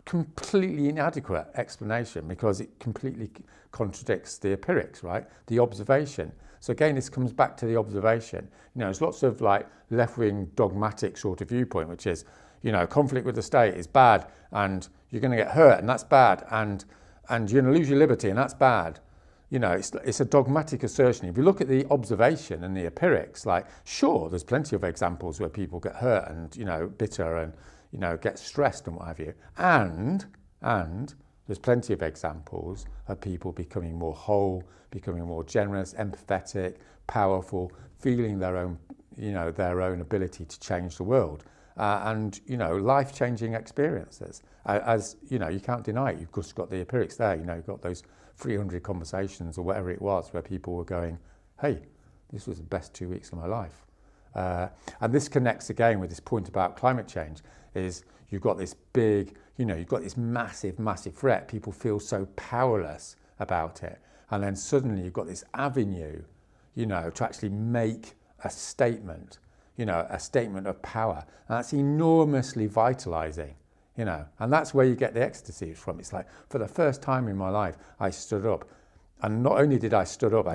completely inadequate explanation because it completely contradicts the empirics, right? The observation. So again, this comes back to the observation. You know, there's lots of like left-wing dogmatic sort of viewpoint, which is, you know, conflict with the state is bad and you're going to get hurt and that's bad and you're going to lose your liberty and that's bad. You know, it's a dogmatic assertion. If you look at the observation and the empirics, like, sure, there's plenty of examples where people get hurt and, you know, bitter and, you know, get stressed and what have you. And there's plenty of examples of people becoming more whole, becoming more generous, empathetic, powerful, feeling their own, you know, their own ability to change the world. And, you know, life-changing experiences. As, you know, you can't deny it. You've just got the empirics there. You know, you've got those 300 conversations or whatever it was where people were going, hey, this was the best 2 weeks of my life. And this connects again with this point about climate change, is you've got this big, you know, you've got this massive, massive threat. People feel so powerless about it. And then suddenly you've got this avenue, you know, to actually make a statement, you know, a statement of power. And that's enormously vitalizing, you know, and that's where you get the ecstasy from. It's like, for the first time in my life, I stood up. And not only did I stood up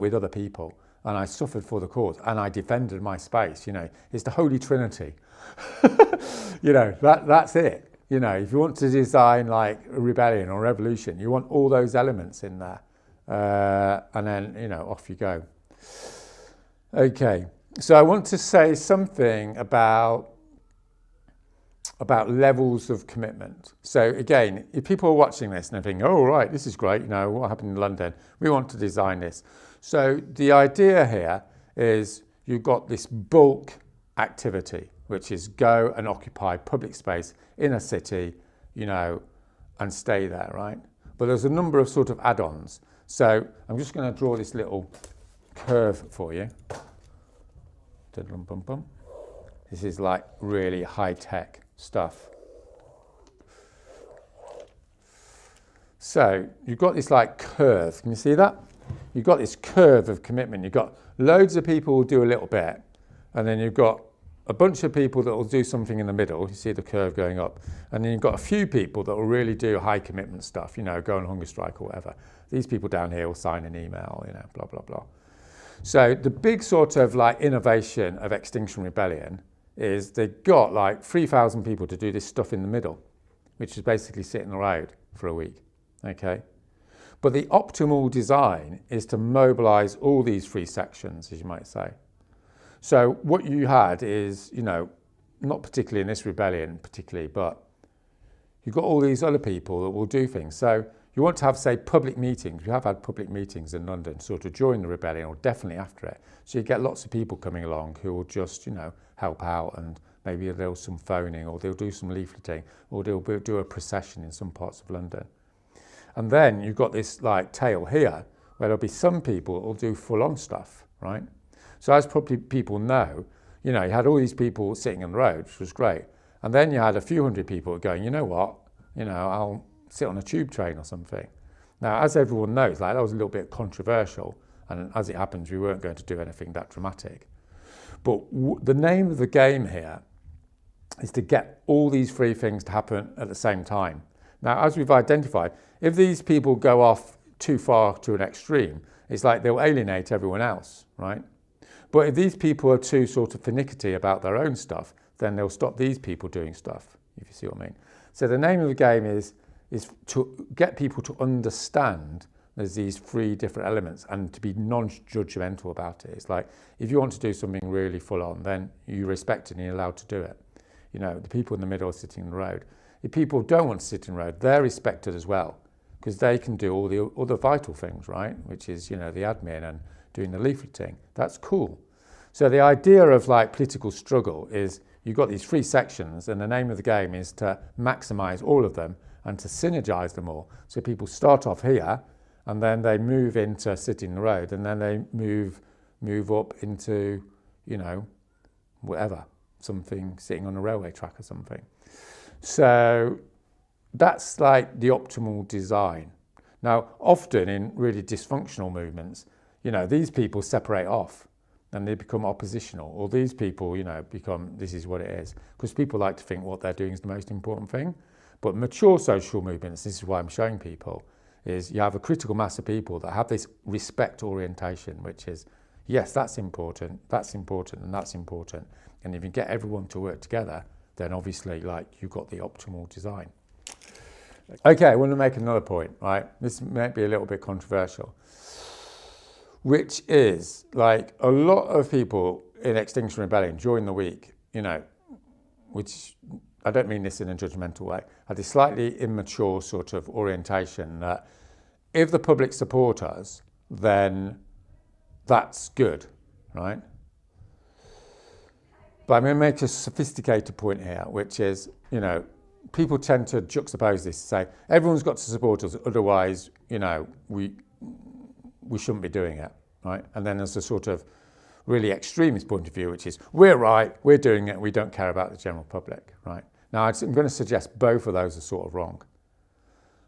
with other people, and I suffered for the cause, and I defended my space, you know. It's the Holy Trinity. You know, that's it. You know, if you want to design like a rebellion or revolution, you want all those elements in there. And then, you know, off you go. Okay, so I want to say something about levels of commitment. So again, if people are watching this and they're thinking, oh, right, this is great, you know, what happened in London? We want to design this. So the idea here is you've got this bulk activity, which is go and occupy public space in a city, you know, and stay there, right? But there's a number of sort of add-ons. So I'm just going to draw this little curve for you. This is like really high-tech stuff. So you've got this like curve. Can you see that? You've got this curve of commitment. You've got loads of people who do a little bit, and then you've got a bunch of people that will do something in the middle. You see the curve going up. And then you've got a few people that will really do high commitment stuff, you know, go on hunger strike or whatever. These people down here will sign an email, you know, blah, blah, blah. So the big sort of like innovation of Extinction Rebellion is they've got like 3,000 people to do this stuff in the middle, which is basically sitting around for a week, okay? But the optimal design is to mobilize all these three sections, as you might say. So what you had is, you know, not particularly in this rebellion particularly, but you've got all these other people that will do things. So you want to have, say, public meetings. We have had public meetings in London sort of during the rebellion or definitely after it. So you get lots of people coming along who will just, you know, help out, and maybe they'll do some phoning or they'll do some leafleting or they'll do a procession in some parts of London. And then you've got this like tail here where there'll be some people who'll do full-on stuff, right? So as probably people know, you had all these people sitting on the road, which was great. And then you had a few hundred people going, you know what, I'll sit on a tube train or something. Now, as everyone knows, that was a little bit controversial. And as it happens, we weren't going to do anything that dramatic. But the name of the game here is to get all these three things to happen at the same time. Now, as we've identified, if these people go off too far to an extreme, it's like they'll alienate everyone else, right? But if these people are too sort of finicky about their own stuff, then they'll stop these people doing stuff, if you see what I mean. So the name of the game is to get people to understand there's these three different elements and to be non-judgmental about it. It's like, if you want to do something really full on, then you respect it and you're allowed to do it. The people in the middle are sitting in the road. If people don't want to sit in the road, they're respected as well, because they can do all the other vital things, right? Which is, the admin and doing the leafleting. That's cool. So the idea of like political struggle is you've got these three sections, and the name of the game is to maximize all of them and to synergize them all. So people start off here, and then they move into sitting in the road, and then they move up into, whatever, something sitting on a railway track or something. So that's like the optimal design. Now, often in really dysfunctional movements, these people separate off and they become oppositional, or these people, become, this is what it is. Because people like to think what they're doing is the most important thing. But mature social movements, this is why I'm showing people, is you have a critical mass of people that have this respect orientation, which is, yes, that's important, and that's important. And if you get everyone to work together, then obviously, you've got the optimal design. Okay, I want to make another point, right? This might be a little bit controversial, which is, a lot of people in Extinction Rebellion during the week, which I don't mean this in a judgmental way, had this slightly immature sort of orientation that if the public support us, then that's good, right? But I'm going to make a sophisticated point here, which is, people tend to juxtapose this, say, everyone's got to support us, otherwise, we shouldn't be doing it, right? And then there's a sort of really extremist point of view, which is, we're right, we're doing it, we don't care about the general public, right? Now, I'm going to suggest both of those are sort of wrong.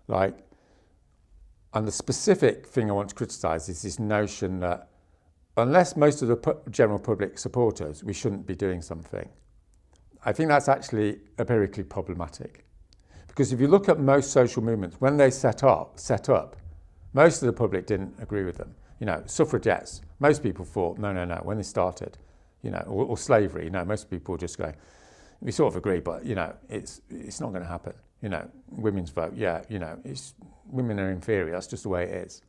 And the specific thing I want to criticise is this notion that unless most of the general public support us, we shouldn't be doing something. I think that's actually empirically problematic. Because if you look at most social movements, when they set up, most of the public didn't agree with them. Suffragettes, most people thought, no, when they started, or slavery, most people just go, we sort of agree, but, it's not going to happen. Women's vote, women are inferior, that's just the way it is,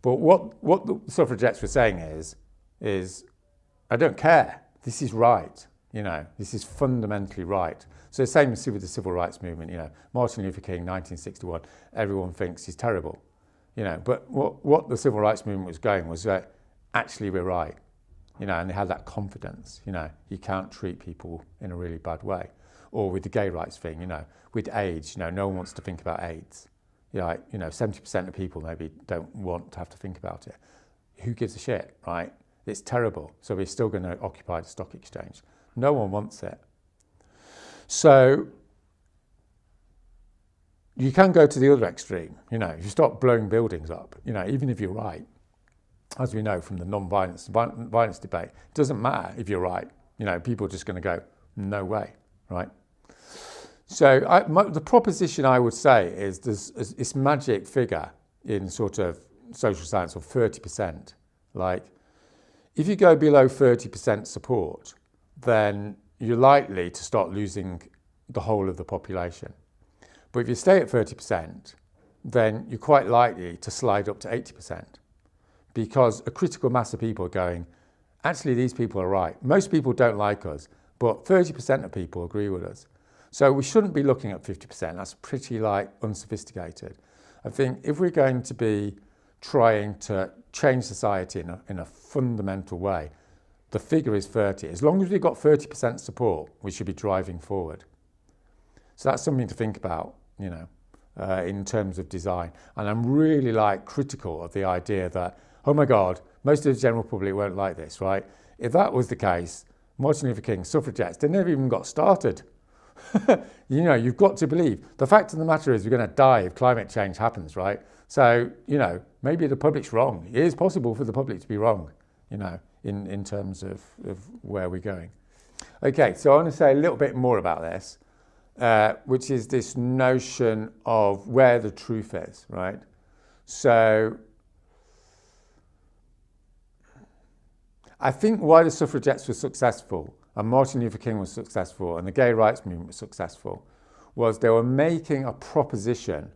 But what the suffragettes were saying is, I don't care, this is right, this is fundamentally right. So the same with the civil rights movement, Martin Luther King, 1961, everyone thinks he's terrible, but what the civil rights movement was going was that actually we're right, and they had that confidence, you can't treat people in a really bad way. Or with the gay rights thing, with AIDS, no one wants to think about AIDS. 70% of people maybe don't want to have to think about it. Who gives a shit, right? It's terrible. So we're still going to occupy the stock exchange. No one wants it. So you can go to the other extreme. If you start blowing buildings up, even if you're right, as we know from the violence debate, it doesn't matter if you're right. People are just going to go, no way, right? So the proposition I would say is there's this magic figure in sort of social science of 30%. If you go below 30% support, then you're likely to start losing the whole of the population. But if you stay at 30%, then you're quite likely to slide up to 80%, because a critical mass of people are going, actually, these people are right. Most people don't like us, but 30% of people agree with us. So we shouldn't be looking at 50%. That's pretty unsophisticated. I think if we're going to be trying to change society in a fundamental way, the figure is 30. As long as we've got 30% support, we should be driving forward. So that's something to think about, in terms of design. And I'm really like critical of the idea that, oh my God, most of the general public won't like this, right? If that was the case, Martin Luther King, suffragettes, they never even got started. You know, you've got to believe. The fact of the matter is we're going to die if climate change happens, right? So, you know, maybe the public's wrong. It is possible for the public to be wrong, you know, in terms of where we're going. Okay, so I want to say a little bit more about this, which is this notion of where the truth is, right? So I think why the suffragettes were successful and Martin Luther King was successful and the gay rights movement was successful was they were making a proposition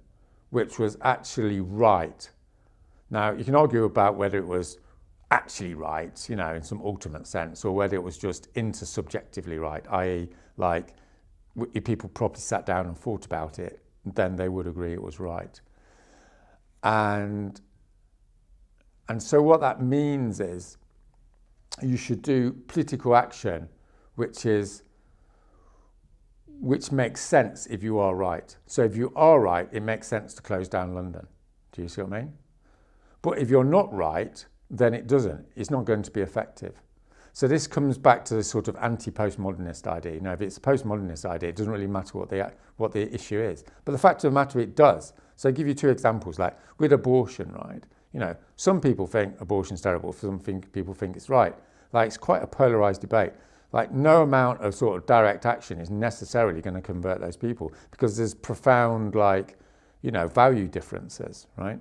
which was actually right. Now, you can argue about whether it was actually right, you know, in some ultimate sense, or whether it was just intersubjectively right, i.e. like if people properly sat down and thought about it, then they would agree it was right. And so what that means is you should do political action which makes sense if you are right. So if you are right, it makes sense to close down London. Do you see what I mean? But if you're not right, then it doesn't. It's not going to be effective. So this comes back to the sort of anti-postmodernist idea. You know, if it's a postmodernist idea, it doesn't really matter what the issue is. But the fact of the matter, it does. So I'll give you two examples. Like with abortion, right? You know, some people think abortion's terrible. Some people think it's right. Like it's quite a polarized debate. Like no amount of sort of direct action is necessarily going to convert those people because there's profound, like, you know, value differences, right?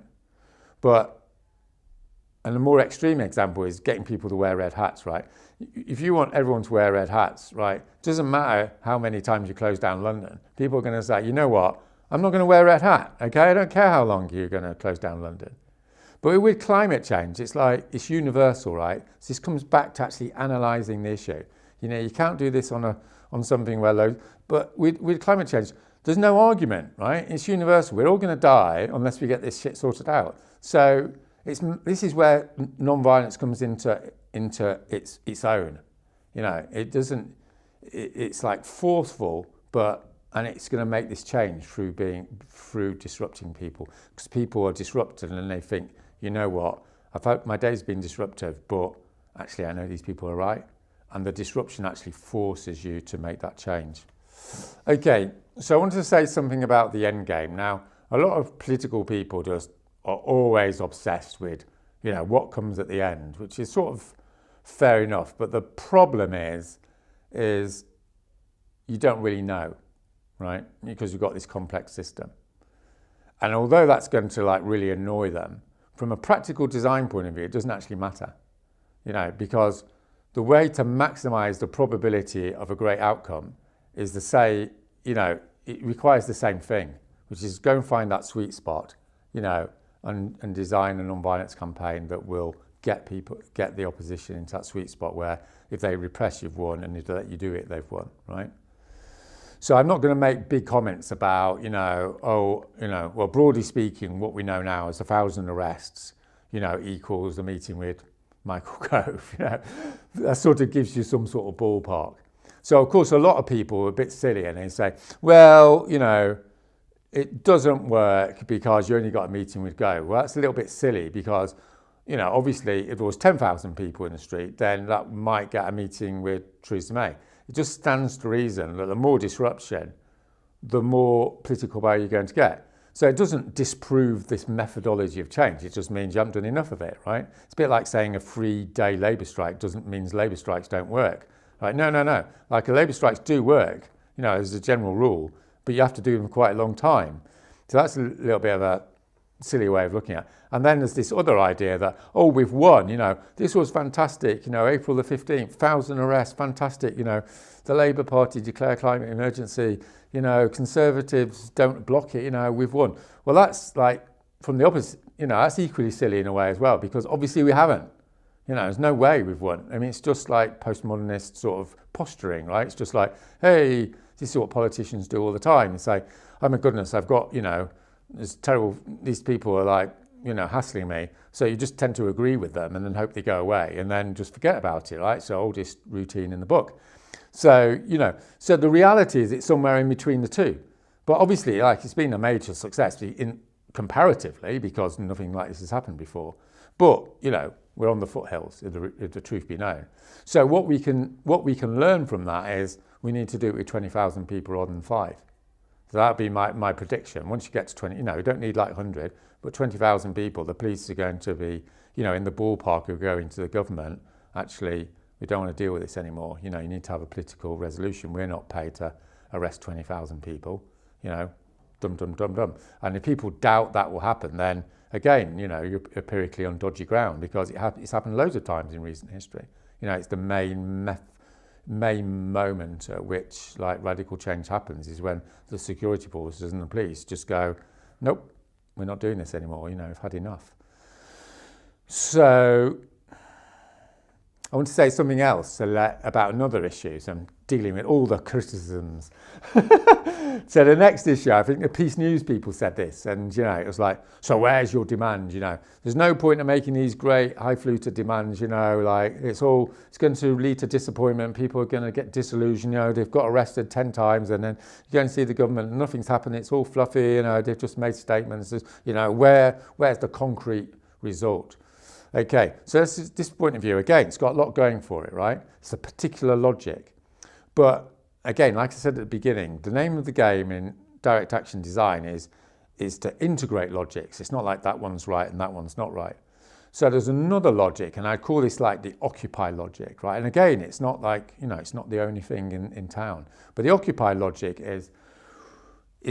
And a more extreme example is getting people to wear red hats, right? If you want everyone to wear red hats, right, it doesn't matter how many times you close down London. People are going to say, you know what, I'm not going to wear a red hat, okay? I don't care how long you're going to close down London. But with climate change, it's like, it's universal, right? So this comes back to actually analysing the issue. You know, you can't do this on something where low, but with climate change, there's no argument, right? It's universal. We're all going to die unless we get this shit sorted out. So this is where non-violence comes into its own. You know, it's like forceful, and it's going to make this change through disrupting people, because people are disrupted and they think, you know what, my day's been disruptive, but actually I know these people are right, and the disruption actually forces you to make that change. Okay, so I wanted to say something about the end game. Now, a lot of political people just are always obsessed with, you know, what comes at the end, which is sort of fair enough. But the problem is you don't really know, right? Because you've got this complex system. And although that's going to like really annoy them, from a practical design point of view, it doesn't actually matter, you know, because the way to maximize the probability of a great outcome is to say, you know, it requires the same thing, which is go and find that sweet spot, you know, and design a non-violence campaign that will get the opposition into that sweet spot where if they repress, you've won, and if they let you do it, they've won, right? So I'm not going to make big comments about, you know, well, broadly speaking, what we know now is 1,000 arrests, you know, equals the meeting with Michael Gove. You know, that sort of gives you some sort of ballpark. So, of course, a lot of people are a bit silly and they say, well, you know, it doesn't work because you only got a meeting with Gove. Well, that's a little bit silly because, you know, obviously if there was 10,000 people in the street, then that might get a meeting with Theresa May. It just stands to reason that the more disruption, the more political power you're going to get. So it doesn't disprove this methodology of change. It just means you haven't done enough of it, right? It's a bit like saying a 3-day labour strike doesn't mean labour strikes don't work. Right? No. Like labour strikes do work, you know, as a general rule, but you have to do them for quite a long time. So that's a little bit of a silly way of looking at it. And then there's this other idea that, oh, we've won, you know, this was fantastic, you know, April the 15th, 1,000 arrests, fantastic, you know, the Labour Party declare climate emergency, you know, Conservatives don't block it, you know, we've won. Well, that's like, from the opposite, you know, that's equally silly in a way as well, because obviously we haven't. You know, there's no way we've won. I mean, it's just like postmodernist sort of posturing, right? It's just like, hey, this is what politicians do all the time. It's like, oh my goodness, I've got, you know, it's terrible, these people are like, you know, hassling me. So you just tend to agree with them and then hope they go away and then just forget about it, right? So oldest routine in the book. So, you know, so the reality is it's somewhere in between the two. But obviously, like, it's been a major success comparatively, because nothing like this has happened before. But, you know, we're on the foothills, if the truth be known. So what we can learn from that is we need to do it with 20,000 people rather than 5. So that would be my prediction. Once you get to 20, you know, you don't need like 100, but 20,000 people, the police are going to be, you know, in the ballpark of going to the government, actually, we don't want to deal with this anymore. You know, you need to have a political resolution. We're not paid to arrest 20,000 people, you know, dum, dum, dum, dum. And if people doubt that will happen, then again, you know, you're empirically on dodgy ground, because it's happened loads of times in recent history. You know, it's the main moment at which, like, radical change happens is when the security forces and the police just go, nope, we're not doing this anymore. You know, we've had enough. So I want to say something else about another issue. So I'm dealing with all the criticisms. So the next issue, I think the Peace News people said this, and, you know, it was like, so where's your demand? You know, there's no point in making these great highfalutin demands, you know, like it's going to lead to disappointment. People are going to get disillusioned, you know, they've got arrested 10 times and then you go and see the government and nothing's happened. It's all fluffy, you know, they've just made statements, you know, where's the concrete result? Okay, so this point of view, again, it's got a lot going for it, right? It's a particular logic. But again, like I said at the beginning, the name of the game in direct action design is to integrate logics. It's not like that one's right and that one's not right. So there's another logic, and I call this like the Occupy logic, right? And again, it's not like, you know, it's not the only thing in town. But the Occupy logic is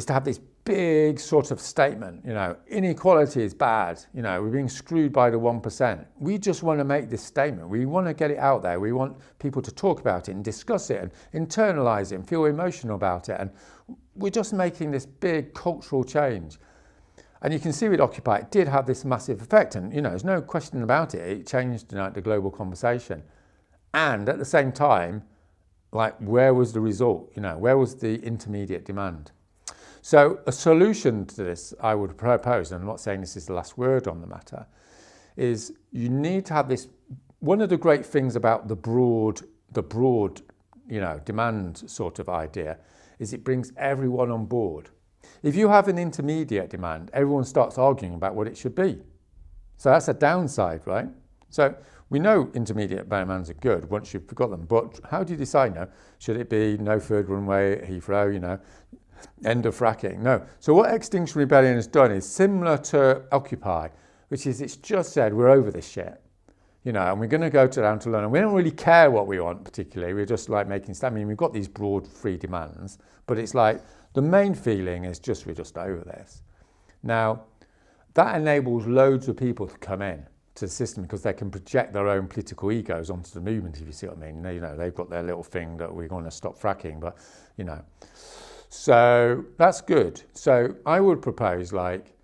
to have this big sort of statement, you know, inequality is bad, you know, we're being screwed by the 1%. We just want to make this statement. We want to get it out there. We want people to talk about it and discuss it and internalize it and feel emotional about it. And we're just making this big cultural change. And you can see with Occupy, it did have this massive effect. And, you know, there's no question about it. It changed, you know, the global conversation. And at the same time, like, where was the result? You know, where was the intermediate demand? So a solution to this, I would propose, and I'm not saying this is the last word on the matter, is you need to have this. One of the great things about the broad, you know, demand sort of idea is it brings everyone on board. If you have an intermediate demand, everyone starts arguing about what it should be. So that's a downside, right? So we know intermediate demands are good once you've got them, but how do you decide? You know, should it be no third runway at Heathrow, you know, end of fracking? No. So what Extinction Rebellion has done is similar to Occupy, which is it's just said we're over this shit, you know, and we're going to go down to London. We don't really care what we want particularly. We're just like making. I mean, we've got these broad free demands, but it's like the main feeling is just we're just over this. Now, that enables loads of people to come in to the system because they can project their own political egos onto the movement, if you see what I mean. You know, they've got their little thing that we're going to stop fracking, but, you know. So that's good. So I would propose, like,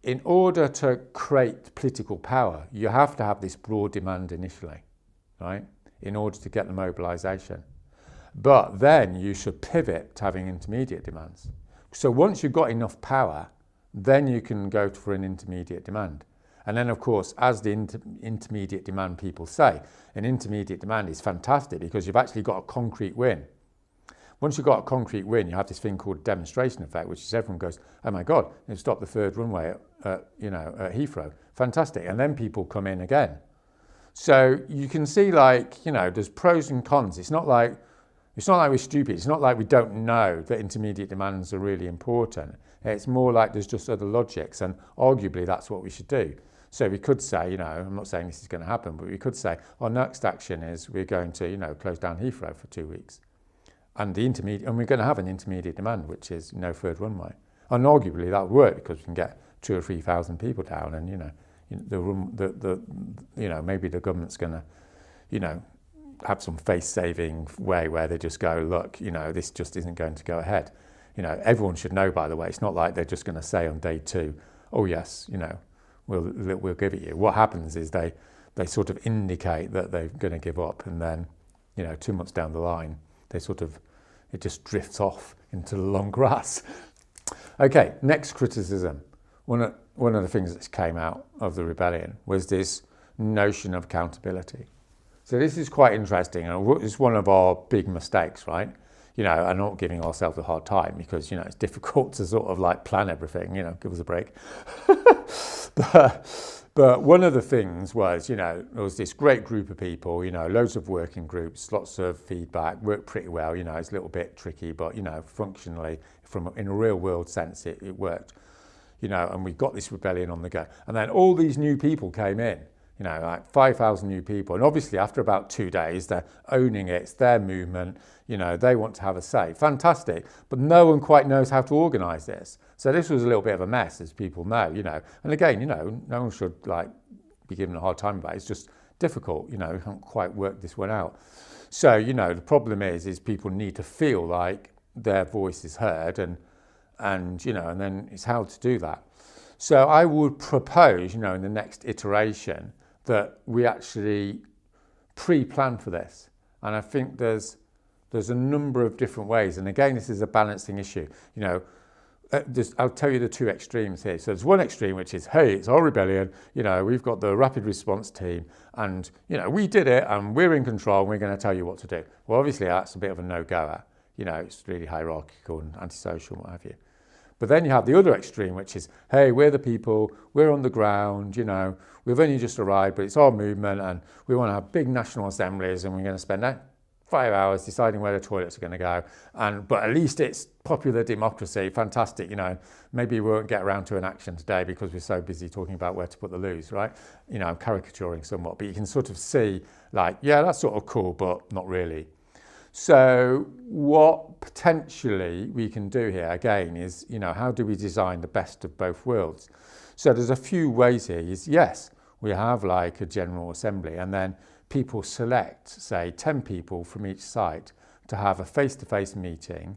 in order to create political power, you have to have this broad demand initially, right, in order to get the mobilisation. But then you should pivot to having intermediate demands. So once you've got enough power, then you can go for an intermediate demand. And then, of course, as the intermediate demand people say, an intermediate demand is fantastic because you've actually got a concrete win. Once you've got a concrete win, you have this thing called demonstration effect, which is everyone goes, oh my God, they've stopped the third runway at Heathrow. Fantastic. And then people come in again. So you can see, like, you know, there's pros and cons. It's not like we're stupid. It's not like we don't know that intermediate demands are really important. It's more like there's just other logics, and arguably that's what we should do. So we could say, you know, I'm not saying this is going to happen, but we could say our next action is we're going to, you know, close down Heathrow for 2 weeks. And we're going to have an intermediate demand, which is no third runway. And arguably that would work because we can get 2,000 or 3,000 people down, and, you know, maybe the government's going to, you know, have some face-saving way where they just go, look, you know, this just isn't going to go ahead. You know, everyone should know, by the way, it's not like they're just going to say on day 2, oh yes, you know, we'll give it you. What happens is they sort of indicate that they're going to give up, and then, you know, 2 months down the line, it just drifts off into the long grass. Okay, next criticism. One of the things that came out of the rebellion was this notion of accountability. So this is quite interesting, and it's one of our big mistakes, right? you know, and not giving ourselves a hard time because, you know, it's difficult to sort of like plan everything, you know, give us a break. But one of the things was, you know, there was this great group of people, you know, loads of working groups, lots of feedback, worked pretty well, you know, it's a little bit tricky, but, you know, functionally, in a real world sense, it worked, you know, and we got this rebellion on the go. And then all these new people came in, you know, like 5,000 new people. And obviously after about 2 days, they're owning it, it's their movement, you know, they want to have a say. Fantastic. But no one quite knows how to organise this. So this was a little bit of a mess, as people know, you know. And again, you know, no one should like be given a hard time about it. It's just difficult, you know, we haven't quite worked this one out. So, you know, the problem is people need to feel like their voice is heard and you know, and then it's how to do that. So I would propose, you know, in the next iteration that we actually pre-plan for this. And I think there's a number of different ways. And again, this is a balancing issue. You know, I'll tell you the two extremes here. So there's one extreme, which is, hey, it's our rebellion. You know, we've got the rapid response team and, you know, we did it and we're in control and we're going to tell you what to do. Well, obviously that's a bit of a no-goer. You know, it's really hierarchical and antisocial and what have you. But then you have the other extreme, which is, hey, we're the people, we're on the ground, you know, we've only just arrived, but it's our movement and we want to have big national assemblies and we're going to spend 5 hours deciding where the toilets are going to go. But at least it's popular democracy, fantastic, you know, maybe we won't get around to an action today because we're so busy talking about where to put the loos, right? You know, I'm caricaturing somewhat, but you can sort of see like, yeah, that's sort of cool, but not really. So what potentially we can do here again is, you know, how do we design the best of both worlds? So there's a few ways here. Yes, we have like a general assembly and then people select, say, 10 people from each site to have a face-to-face meeting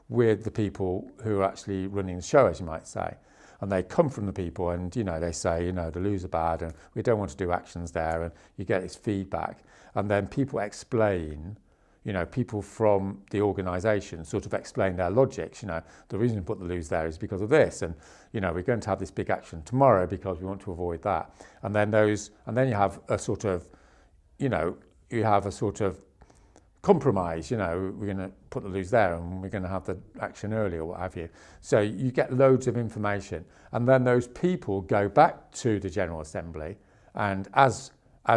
with the people who are actually running the show, as you might say. And they come from the people and, you know, they say, you know, the loos are bad and we don't want to do actions there, and you get this feedback. And then people explain, you know, people from the organisation sort of explain their logics. You know, the reason we put the loos there is because of this, and you know, we're going to have this big action tomorrow because we want to avoid that. And then you have a sort of, you know, you have a sort of compromise. You know, we're going to put the loos there, and we're going to have the action early, or what have you. So you get loads of information, and then those people go back to the General Assembly, and as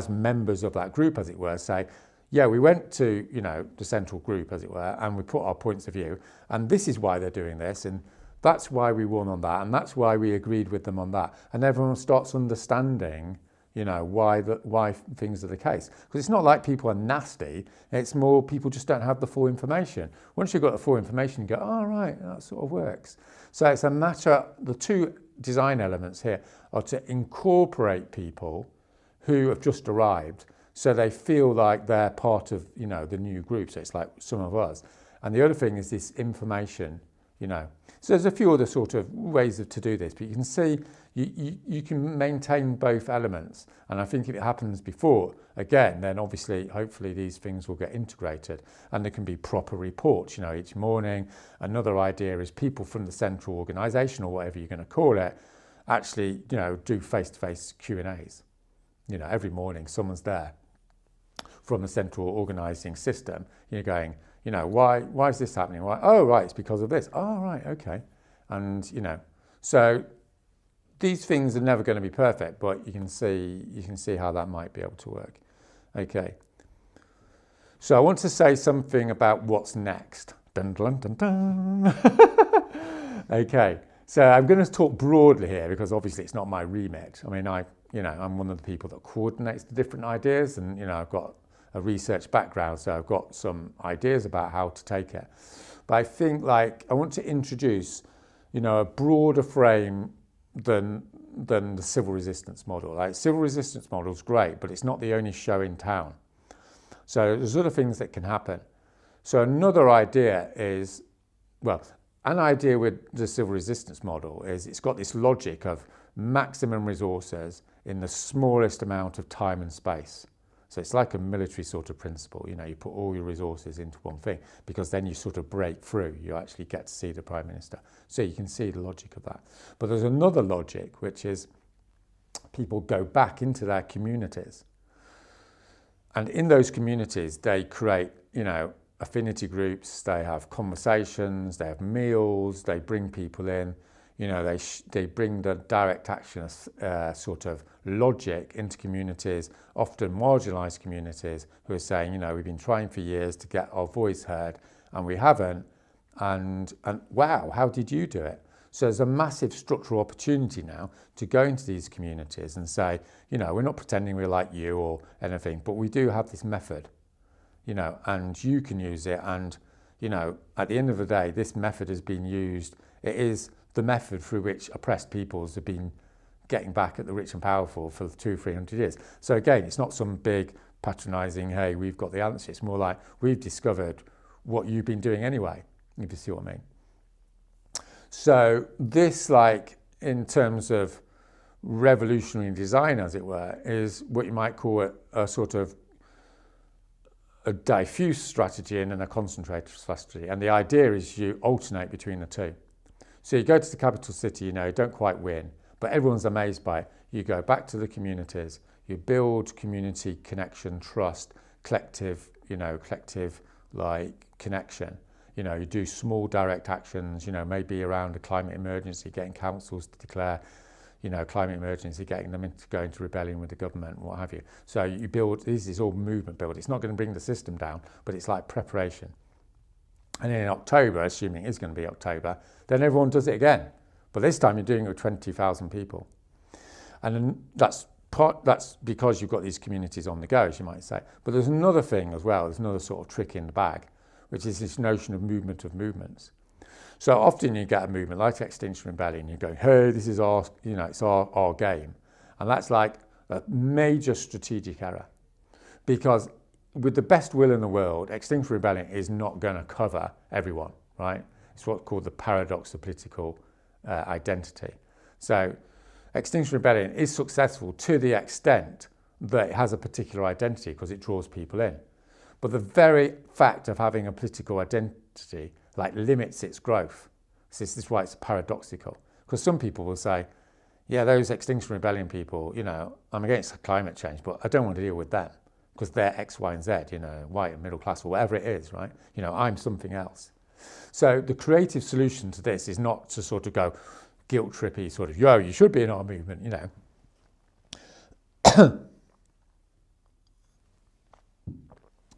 members of that group, as it were, say, yeah, we went to, you know, the central group, as it were, and we put our points of view, and this is why they're doing this, and that's why we won on that, and that's why we agreed with them on that. And everyone starts understanding, you know, why things are the case. Because it's not like people are nasty, it's more people just don't have the full information. Once you've got the full information, you go, oh, right, that sort of works. So it's a matter, the two design elements here are to incorporate people who have just arrived, so they feel like they're part of, you know, the new group. So it's like some of us. And the other thing is this information, you know. So there's a few other sort of ways to do this, but you can see you can maintain both elements. And I think if it happens before, again, then obviously, hopefully these things will get integrated and there can be proper reports, you know, each morning. Another idea is people from the central organisation or whatever you're going to call it, actually, you know, do face-to-face Q&As. You know, every morning someone's there from the central organising system, you're going, you know, why is this happening? Why? Oh, right, it's because of this. Oh, right, okay. And, you know, so these things are never going to be perfect, but you can see how that might be able to work. Okay. So I want to say something about what's next. Dun, dun, dun, dun. Okay. So I'm going to talk broadly here because obviously it's not my remit. I mean, I'm one of the people that coordinates the different ideas, and, you know, I've got a research background, so I've got some ideas about how to take it. But I think, like, I want to introduce, you know, a broader frame than the civil resistance model. Like, civil resistance model is great, but it's not the only show in town. So there's other things that can happen. So another idea is, well, an idea with the civil resistance model is it's got this logic of maximum resources in the smallest amount of time and space. So it's like a military sort of principle, you know, you put all your resources into one thing because then you sort of break through, you actually get to see the Prime Minister. So you can see the logic of that. But there's another logic, which is people go back into their communities. And in those communities, they create, you know, affinity groups, they have conversations, they have meals, they bring people in, they bring the direct action sort of logic into communities, often marginalised communities, who are saying, we've been trying for years to get our voice heard and we haven't, and wow, how did you do it? So there's a massive structural opportunity now to go into these communities and say, we're not pretending we're like you or anything, but we do have this method, and you can use it. And, at the end of the day, this method has been used. It is the method through which oppressed peoples have been getting back at the rich and powerful for 200-300 years. So again, it's not some big patronising, hey, we've got the answer. It's more like we've discovered what you've been doing anyway, if you see what I mean. So this, in terms of revolutionary design, as it were, is what you might call a sort of a diffuse strategy and then a concentrated strategy. And the idea is you alternate between the two. So you go to the capital city, you don't quite win, but everyone's amazed by it. You go back to the communities, you build community connection, trust, collective connection. You do small direct actions, maybe around a climate emergency, getting councils to declare, climate emergency, getting them to go into rebellion with the government, what have you. So you build, this is all movement build. It's not going to bring the system down, but it's like preparation. And then in October, assuming it is going to be October, then everyone does it again. But this time you're doing it with 20,000 people. And then that's because you've got these communities on the go, as you might say. But there's another thing as well, there's another sort of trick in the bag, which is this notion of movement of movements. So often you get a movement like Extinction Rebellion, you're going, hey, this is our, it's our game. And that's like a major strategic error. Because with the best will in the world, Extinction Rebellion is not going to cover everyone, right? It's what's called the paradox of political identity. So Extinction Rebellion is successful to the extent that it has a particular identity because it draws people in. But the very fact of having a political identity limits its growth. So this is why it's paradoxical. Because some people will say, yeah, those Extinction Rebellion people, I'm against climate change, but I don't want to deal with them because they're X, Y, and Z, white and middle class or whatever it is, right? I'm something else. So the creative solution to this is not to sort of go guilt trippy sort of, you should be in our movement,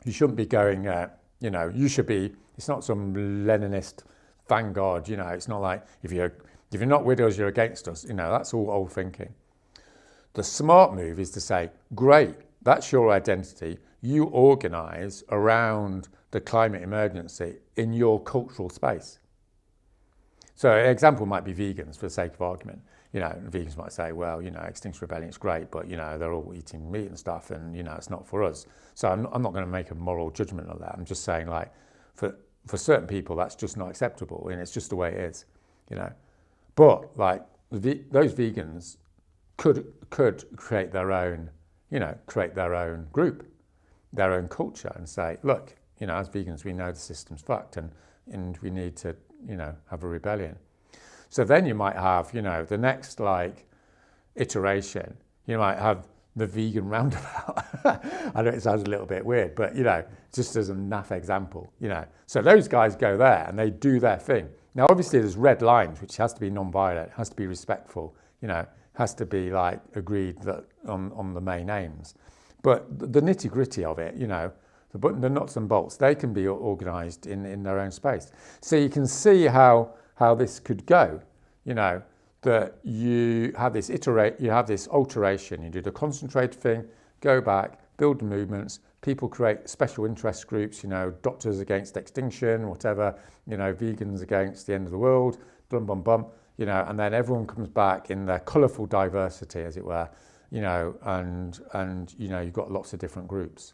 You shouldn't be going, you should be, it's not some Leninist vanguard, it's not like if you're not with us, you're against us, that's all old thinking. The smart move is to say, great, that's your identity, you organise around the climate emergency in your cultural space. So an example might be vegans, for the sake of argument. Vegans might say, well, Extinction Rebellion is great, but, they're all eating meat and stuff and, it's not for us. So I'm not going to make a moral judgment on that. I'm just saying, for certain people, that's just not acceptable and it's just the way it is, But, those vegans could create their own, group, their own culture and say, look, as vegans, we know the system's fucked and we need to, have a rebellion. So then you might have, the next iteration, you might have the vegan roundabout. I know it sounds a little bit weird, but, just as a naff example, So those guys go there and they do their thing. Now, obviously there's red lines, which has to be non-violent, has to be respectful, has to be agreed that on the main aims. But the nitty gritty of it, the nuts and bolts, they can be organised in their own space. So you can see how this could go, that you have this alteration, you do the concentrated thing, go back, build the movements, people create special interest groups, doctors against extinction, whatever, vegans against the end of the world, bum, bum, bum, and then everyone comes back in their colourful diversity, as it were, and you've got lots of different groups.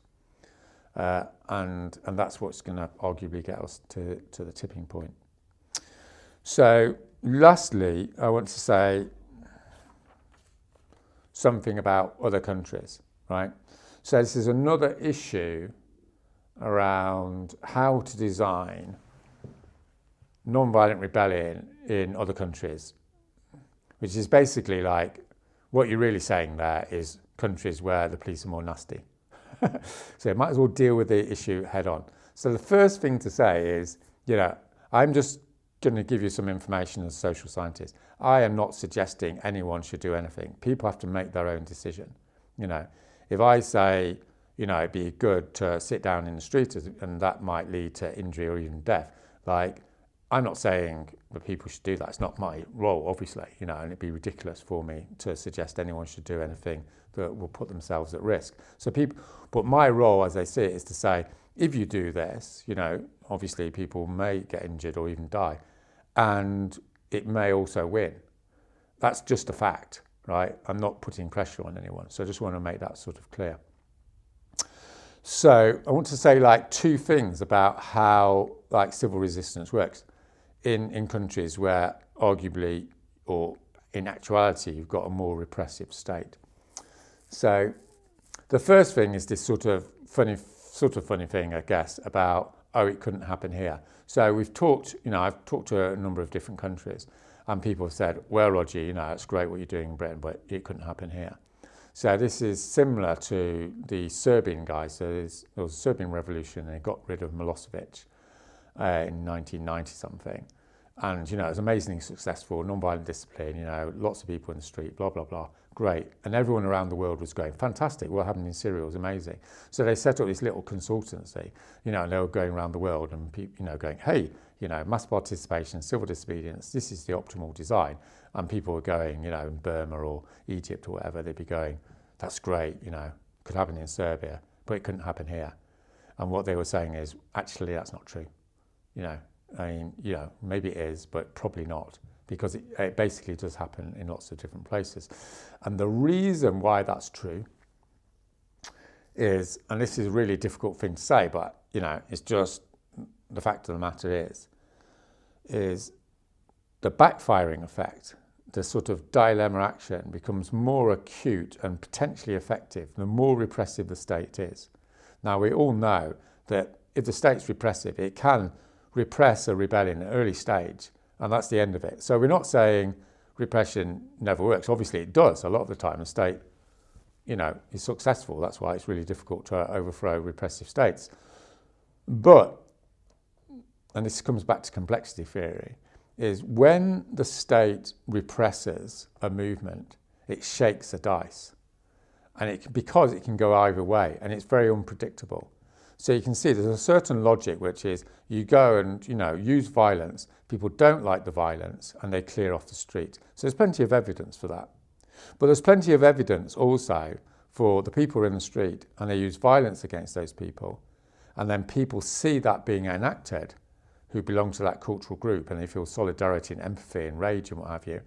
And that's what's going to arguably get us to the tipping point. So lastly, I want to say something about other countries, right? So this is another issue around how to design non-violent rebellion in other countries, which is basically what you're really saying there is countries where the police are more nasty. So you might as well deal with the issue head on. So the first thing to say is, I'm just going to give you some information as a social scientist. I am not suggesting anyone should do anything. People have to make their own decision. If I say, it'd be good to sit down in the street and that might lead to injury or even death, I'm not saying that people should do that. It's not my role, obviously, and it'd be ridiculous for me to suggest anyone should do anything that will put themselves at risk. But my role, as I see it, is to say, if you do this, obviously people may get injured or even die, and it may also win. That's just a fact, right? I'm not putting pressure on anyone. So I just want to make that sort of clear. So I want to say two things about how civil resistance works in countries where arguably or in actuality you've got a more repressive state. So the first thing is this sort of funny thing, I guess, about, it couldn't happen here. So we've talked, I've talked to a number of different countries and people have said, well, Roger, it's great what you're doing in Britain, but it couldn't happen here. So this is similar to the Serbian guys. So there was a Serbian revolution and they got rid of Milosevic in 1990 something. And, it was amazingly successful, non-violent discipline, lots of people in the street, blah, blah, blah. Great. And everyone around the world was going, fantastic, what happened in Syria was amazing. So they set up this little consultancy, and they were going around the world and people, going, hey, mass participation, civil disobedience, this is the optimal design. And people were going, in Burma or Egypt or whatever, they'd be going, that's great, could happen in Serbia, but it couldn't happen here. And what they were saying is, actually, that's not true. Maybe it is, but probably not, because it basically does happen in lots of different places. And the reason why that's true is, and this is a really difficult thing to say, but, it's just the fact of the matter is the backfiring effect, the sort of dilemma action becomes more acute and potentially effective the more repressive the state is. Now, we all know that if the state's repressive, it can repress a rebellion at an early stage, and that's the end of it. So we're not saying repression never works. Obviously it does. A lot of the time the state, is successful. That's why it's really difficult to overthrow repressive states. But, and this comes back to complexity theory, is when the state represses a movement, it shakes the dice. And because it can go either way, and it's very unpredictable. So you can see there's a certain logic, which is you go and, use violence. People don't like the violence and they clear off the street. So there's plenty of evidence for that. But there's plenty of evidence also for the people in the street and they use violence against those people. And then people see that being enacted who belong to that cultural group and they feel solidarity and empathy and rage and what have you.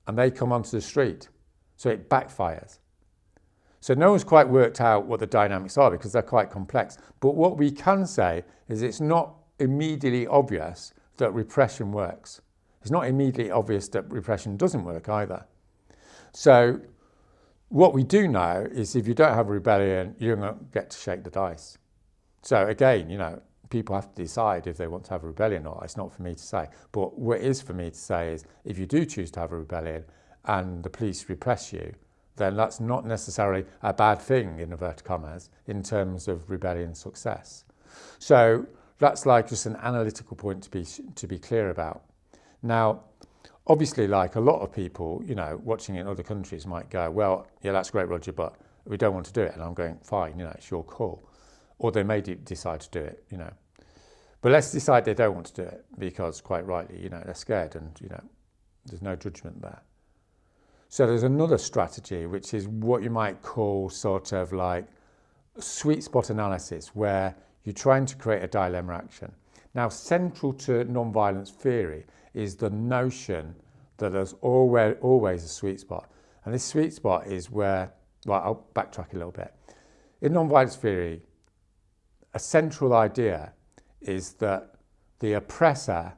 And they come onto the street. So it backfires. So no one's quite worked out what the dynamics are because they're quite complex. But what we can say is it's not immediately obvious that repression works. It's not immediately obvious that repression doesn't work either. So what we do know is if you don't have a rebellion, you're going to get to shake the dice. So again, people have to decide if they want to have a rebellion or not. It's not for me to say. But what is for me to say is if you do choose to have a rebellion and the police repress you, then that's not necessarily a bad thing, in inverted commas, in terms of rebellion success. So that's just an analytical point to be clear about. Now, obviously, a lot of people, watching in other countries might go, well, yeah, that's great, Roger, but we don't want to do it. And I'm going, fine, it's your call. Or they may decide to do it, But let's decide they don't want to do it because, quite rightly, they're scared and, there's no judgment there. So there's another strategy, which is what you might call sort of sweet spot analysis, where you're trying to create a dilemma action. Now, central to non-violence theory is the notion that there's always a sweet spot. And this sweet spot is where, I'll backtrack a little bit. In non-violence theory, a central idea is that the oppressor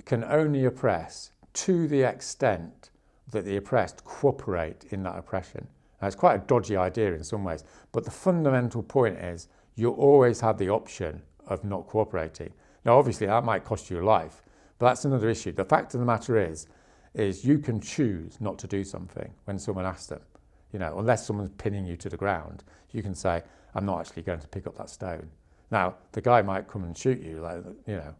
can only oppress to the extent that the oppressed cooperate in that oppression. Now, it's quite a dodgy idea in some ways, but the fundamental point is you always have the option of not cooperating. Now, obviously, that might cost you your life, but that's another issue. The fact of the matter is you can choose not to do something when someone asks them. Unless someone's pinning you to the ground, you can say, I'm not actually going to pick up that stone. Now, the guy might come and shoot you, like,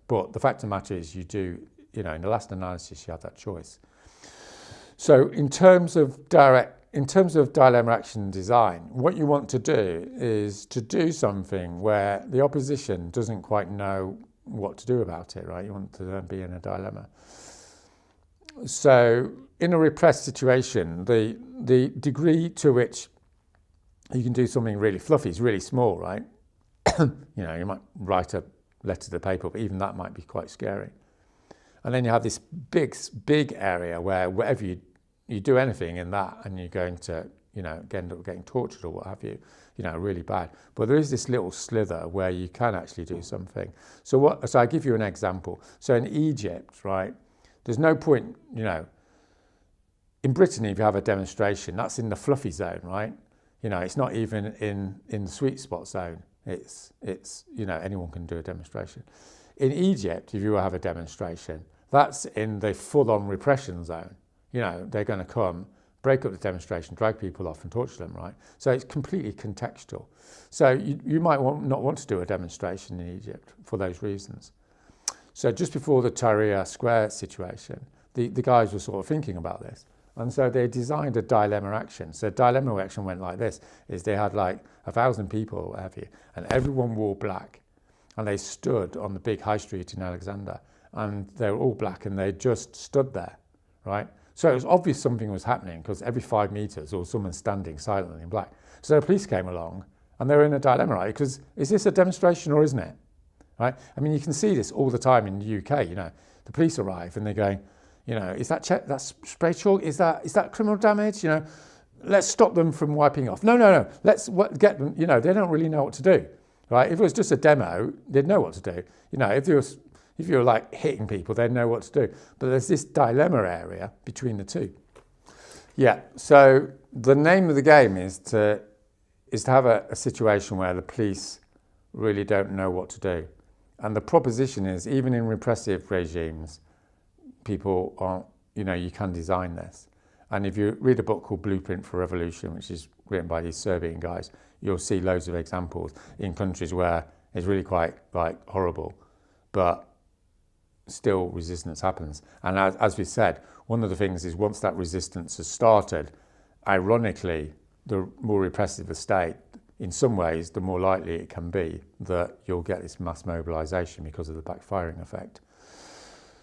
but the fact of the matter is you do, in the last analysis, you have that choice. So in terms of dilemma action design, what you want to do is to do something where the opposition doesn't quite know what to do about it, right? You want to then be in a dilemma. So in a repressed situation, the degree to which you can do something really fluffy is really small, right? You might write a letter to the paper, but even that might be quite scary. And then you have this big area where wherever you do anything in that, and you're going to, end up getting tortured or what have you, really bad. But there is this little slither where you can actually do something. So I give you an example. So in Egypt, right, there's no point, in Britain, if you have a demonstration, that's in the fluffy zone, right? It's not even in the sweet spot zone. It's anyone can do a demonstration. In Egypt, if you have a demonstration, that's in the full-on repression zone. They're going to come, break up the demonstration, drag people off and torture them, right? So it's completely contextual. So you might not want to do a demonstration in Egypt for those reasons. So just before the Tahrir Square situation, the guys were sort of thinking about this. And so they designed a dilemma action. So dilemma action went like this, is they had like 1,000 people or what have you, and everyone wore black. And they stood on the big high street in Alexander, and they were all black, and they just stood there, right? So it was obvious something was happening, because every 5 meters there was someone standing silently in black. So the police came along, and they were in a dilemma, right? Because is this a demonstration or isn't it? Right? I mean, you can see this all the time in the UK, the police arrive and they're going, is that spray chalk? Is that criminal damage? Let's stop them from wiping off. No. Let's get them. They don't really know what to do, right? If it was just a demo, they'd know what to do. If you're like hitting people, they'd know what to do. But there's this dilemma area between the two. Yeah. So the name of the game is to have a situation where the police really don't know what to do, and the proposition is even in repressive regimes, people aren't, you can design this. And if you read a book called Blueprint for Revolution, which is written by these Serbian guys, you'll see loads of examples in countries where it's really quite horrible, but still resistance happens. And as we said, one of the things is once that resistance has started, ironically, the more repressive the state, in some ways, the more likely it can be that you'll get this mass mobilisation because of the backfiring effect.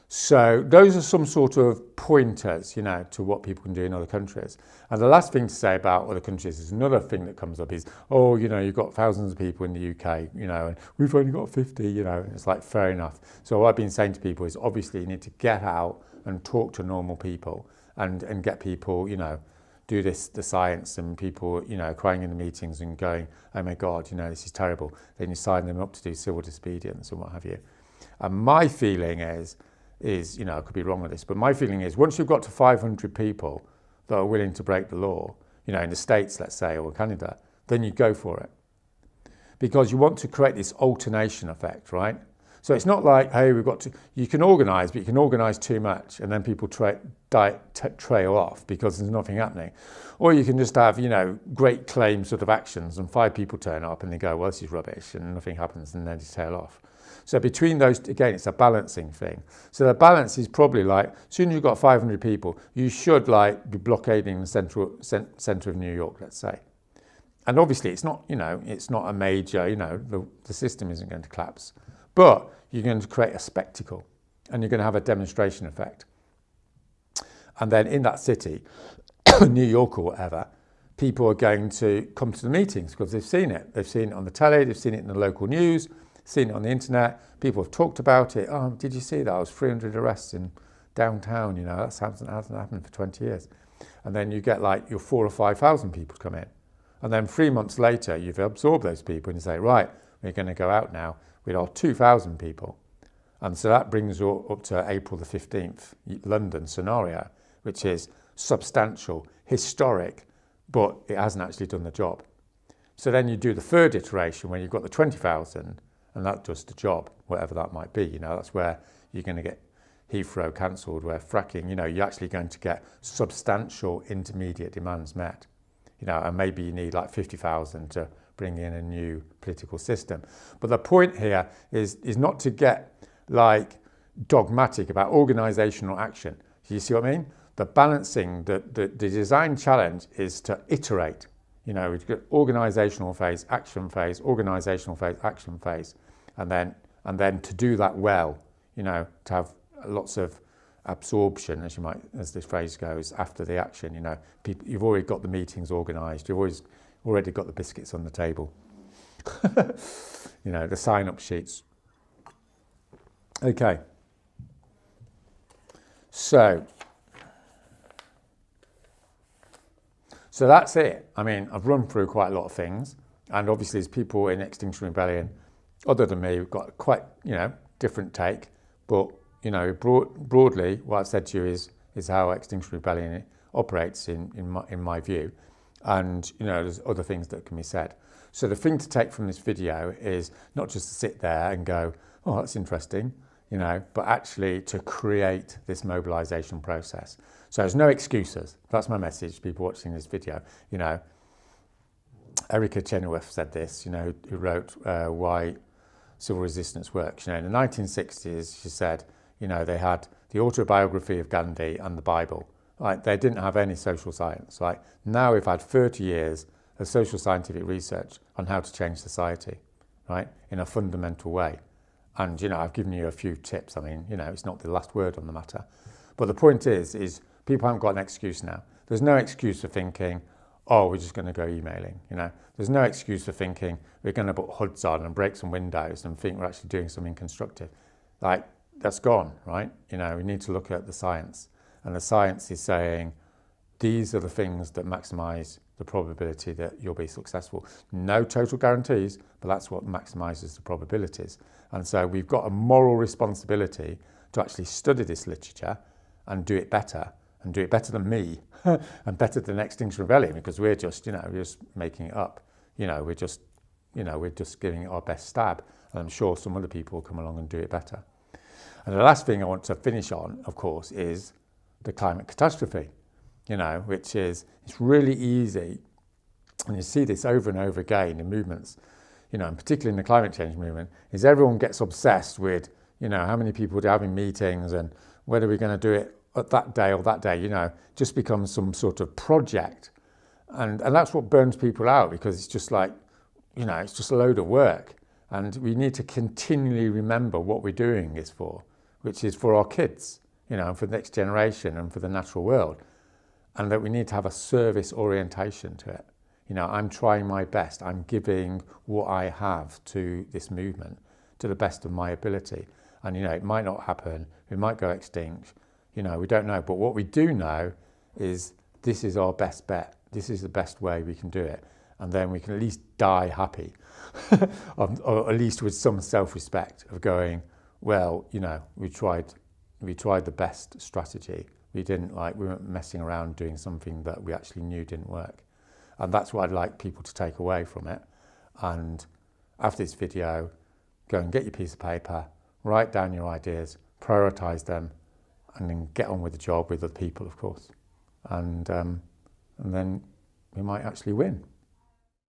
So those are some sort of pointers, to what people can do in other countries. And the last thing to say about other countries is another thing that comes up is, you've got thousands of people in the UK, and we've only got 50, and it's like, fair enough. So what I've been saying to people is obviously you need to get out and talk to normal people and get people, do the science, and people, crying in the meetings and going, oh my God, this is terrible. Then you sign them up to do civil disobedience and what have you. And my feeling is, I could be wrong with this, but my feeling is once you've got to 500 people that are willing to break the law, in the States, let's say, or Canada, then you go for it. Because you want to create this alternation effect, right? So it's not like, hey, you can organise, but you can organise too much and then people trail off because there's nothing happening. Or you can just have, great claim sort of actions and 5 people turn up and they go, well, this is rubbish, and nothing happens, and then they tail off. So between those, again, it's a balancing thing. So the balance is probably like, as soon as you've got 500 people, you should be blockading the centre of New York, let's say. And obviously it's not, it's not a major, the system isn't going to collapse. But you're going to create a spectacle and you're going to have a demonstration effect. And then in that city, New York or whatever, people are going to come to the meetings because they've seen it. They've seen it on the telly, they've seen it in the local news, seen it on the internet. People have talked about it. Oh, did you see that? It was 300 arrests in downtown, that hasn't happened for 20 years. And then you get like your 4,000 or 5,000 people come in. And then 3 months later, you've absorbed those people and you say, right, we're going to go out now with our 2,000 people. And so that brings you up to April the 15th, London scenario, which is substantial, historic, but it hasn't actually done the job. So then you do the third iteration when you've got the 20,000 and that does the job, whatever that might be. That's where you're going to get Heathrow cancelled, where fracking, you're actually going to get substantial intermediate demands met. And maybe you need like 50,000 to bring in a new political system. But the point here is not to get like dogmatic about organisational action. Do you see what I mean? The balancing, the design challenge is to iterate. You know, we've got organisational phase, action phase, organisational phase, action phase, and then to do that well, you know, to have lots of absorption, as this phrase goes, after the action. You know, you've already got the meetings organised, you've already got the biscuits on the table. You know, the sign-up sheets. Okay. So that's it. I mean, I've run through quite a lot of things, and obviously there's people in Extinction Rebellion, other than me, who've got quite, you know, different take. But, you know, broadly, what I've said to you is how Extinction Rebellion operates in my view. And, you know, there's other things that can be said. So the thing to take from this video is not just to sit there and go, oh, that's interesting, you know, but actually to create this mobilisation process. So there's no excuses. That's my message to people watching this video. You know, Erica Chenoweth said this, you know, who wrote Why Civil Resistance Works. You know, in the 1960s, she said, you know, they had the autobiography of Gandhi and the Bible. Right? They didn't have any social science. Right? Now we've had 30 years of social scientific research on how to change society, right, in a fundamental way. And, you know, I've given you a few tips. I mean, you know, it's not the last word on the matter. But the point is people haven't got an excuse now. There's no excuse for thinking, oh, we're just going to go emailing, you know. There's no excuse for thinking we're going to put hoods on and break some windows and think we're actually doing something constructive. Like, that's gone, right? You know, we need to look at the science. And the science is saying, these are the things that maximise the probability that you'll be successful. No total guarantees, but that's what maximises the probabilities. And so we've got a moral responsibility to actually study this literature and do it better than me, and better than Extinction Rebellion, because we're just, you know, we're just making it up. You know, we're just giving it our best stab. And I'm sure some other people will come along and do it better. And the last thing I want to finish on, of course, is the climate catastrophe, you know, which is, it's really easy, and you see this over and over again in movements, you know, and particularly in the climate change movement, is everyone gets obsessed with, you know, how many people are having meetings and whether we're going to do it at that day or that day, you know, just becomes some sort of project. And that's what burns people out, because it's just like, you know, it's just a load of work. And we need to continually remember what we're doing this for, which is for our kids, you know, and for the next generation and for the natural world. And that we need to have a service orientation to it. You know, I'm trying my best. I'm giving what I have to this movement to the best of my ability. And, you know, it might not happen. We might go extinct. You know, we don't know. But what we do know is this is our best bet. This is the best way we can do it. And then we can at least die happy, or at least with some self-respect of going, well, you know, we tried the best strategy. We weren't messing around doing something that we actually knew didn't work. And that's what I'd like people to take away from it. And after this video, go and get your piece of paper, write down your ideas, prioritise them, and then get on with the job with other people, of course. And then we might actually win.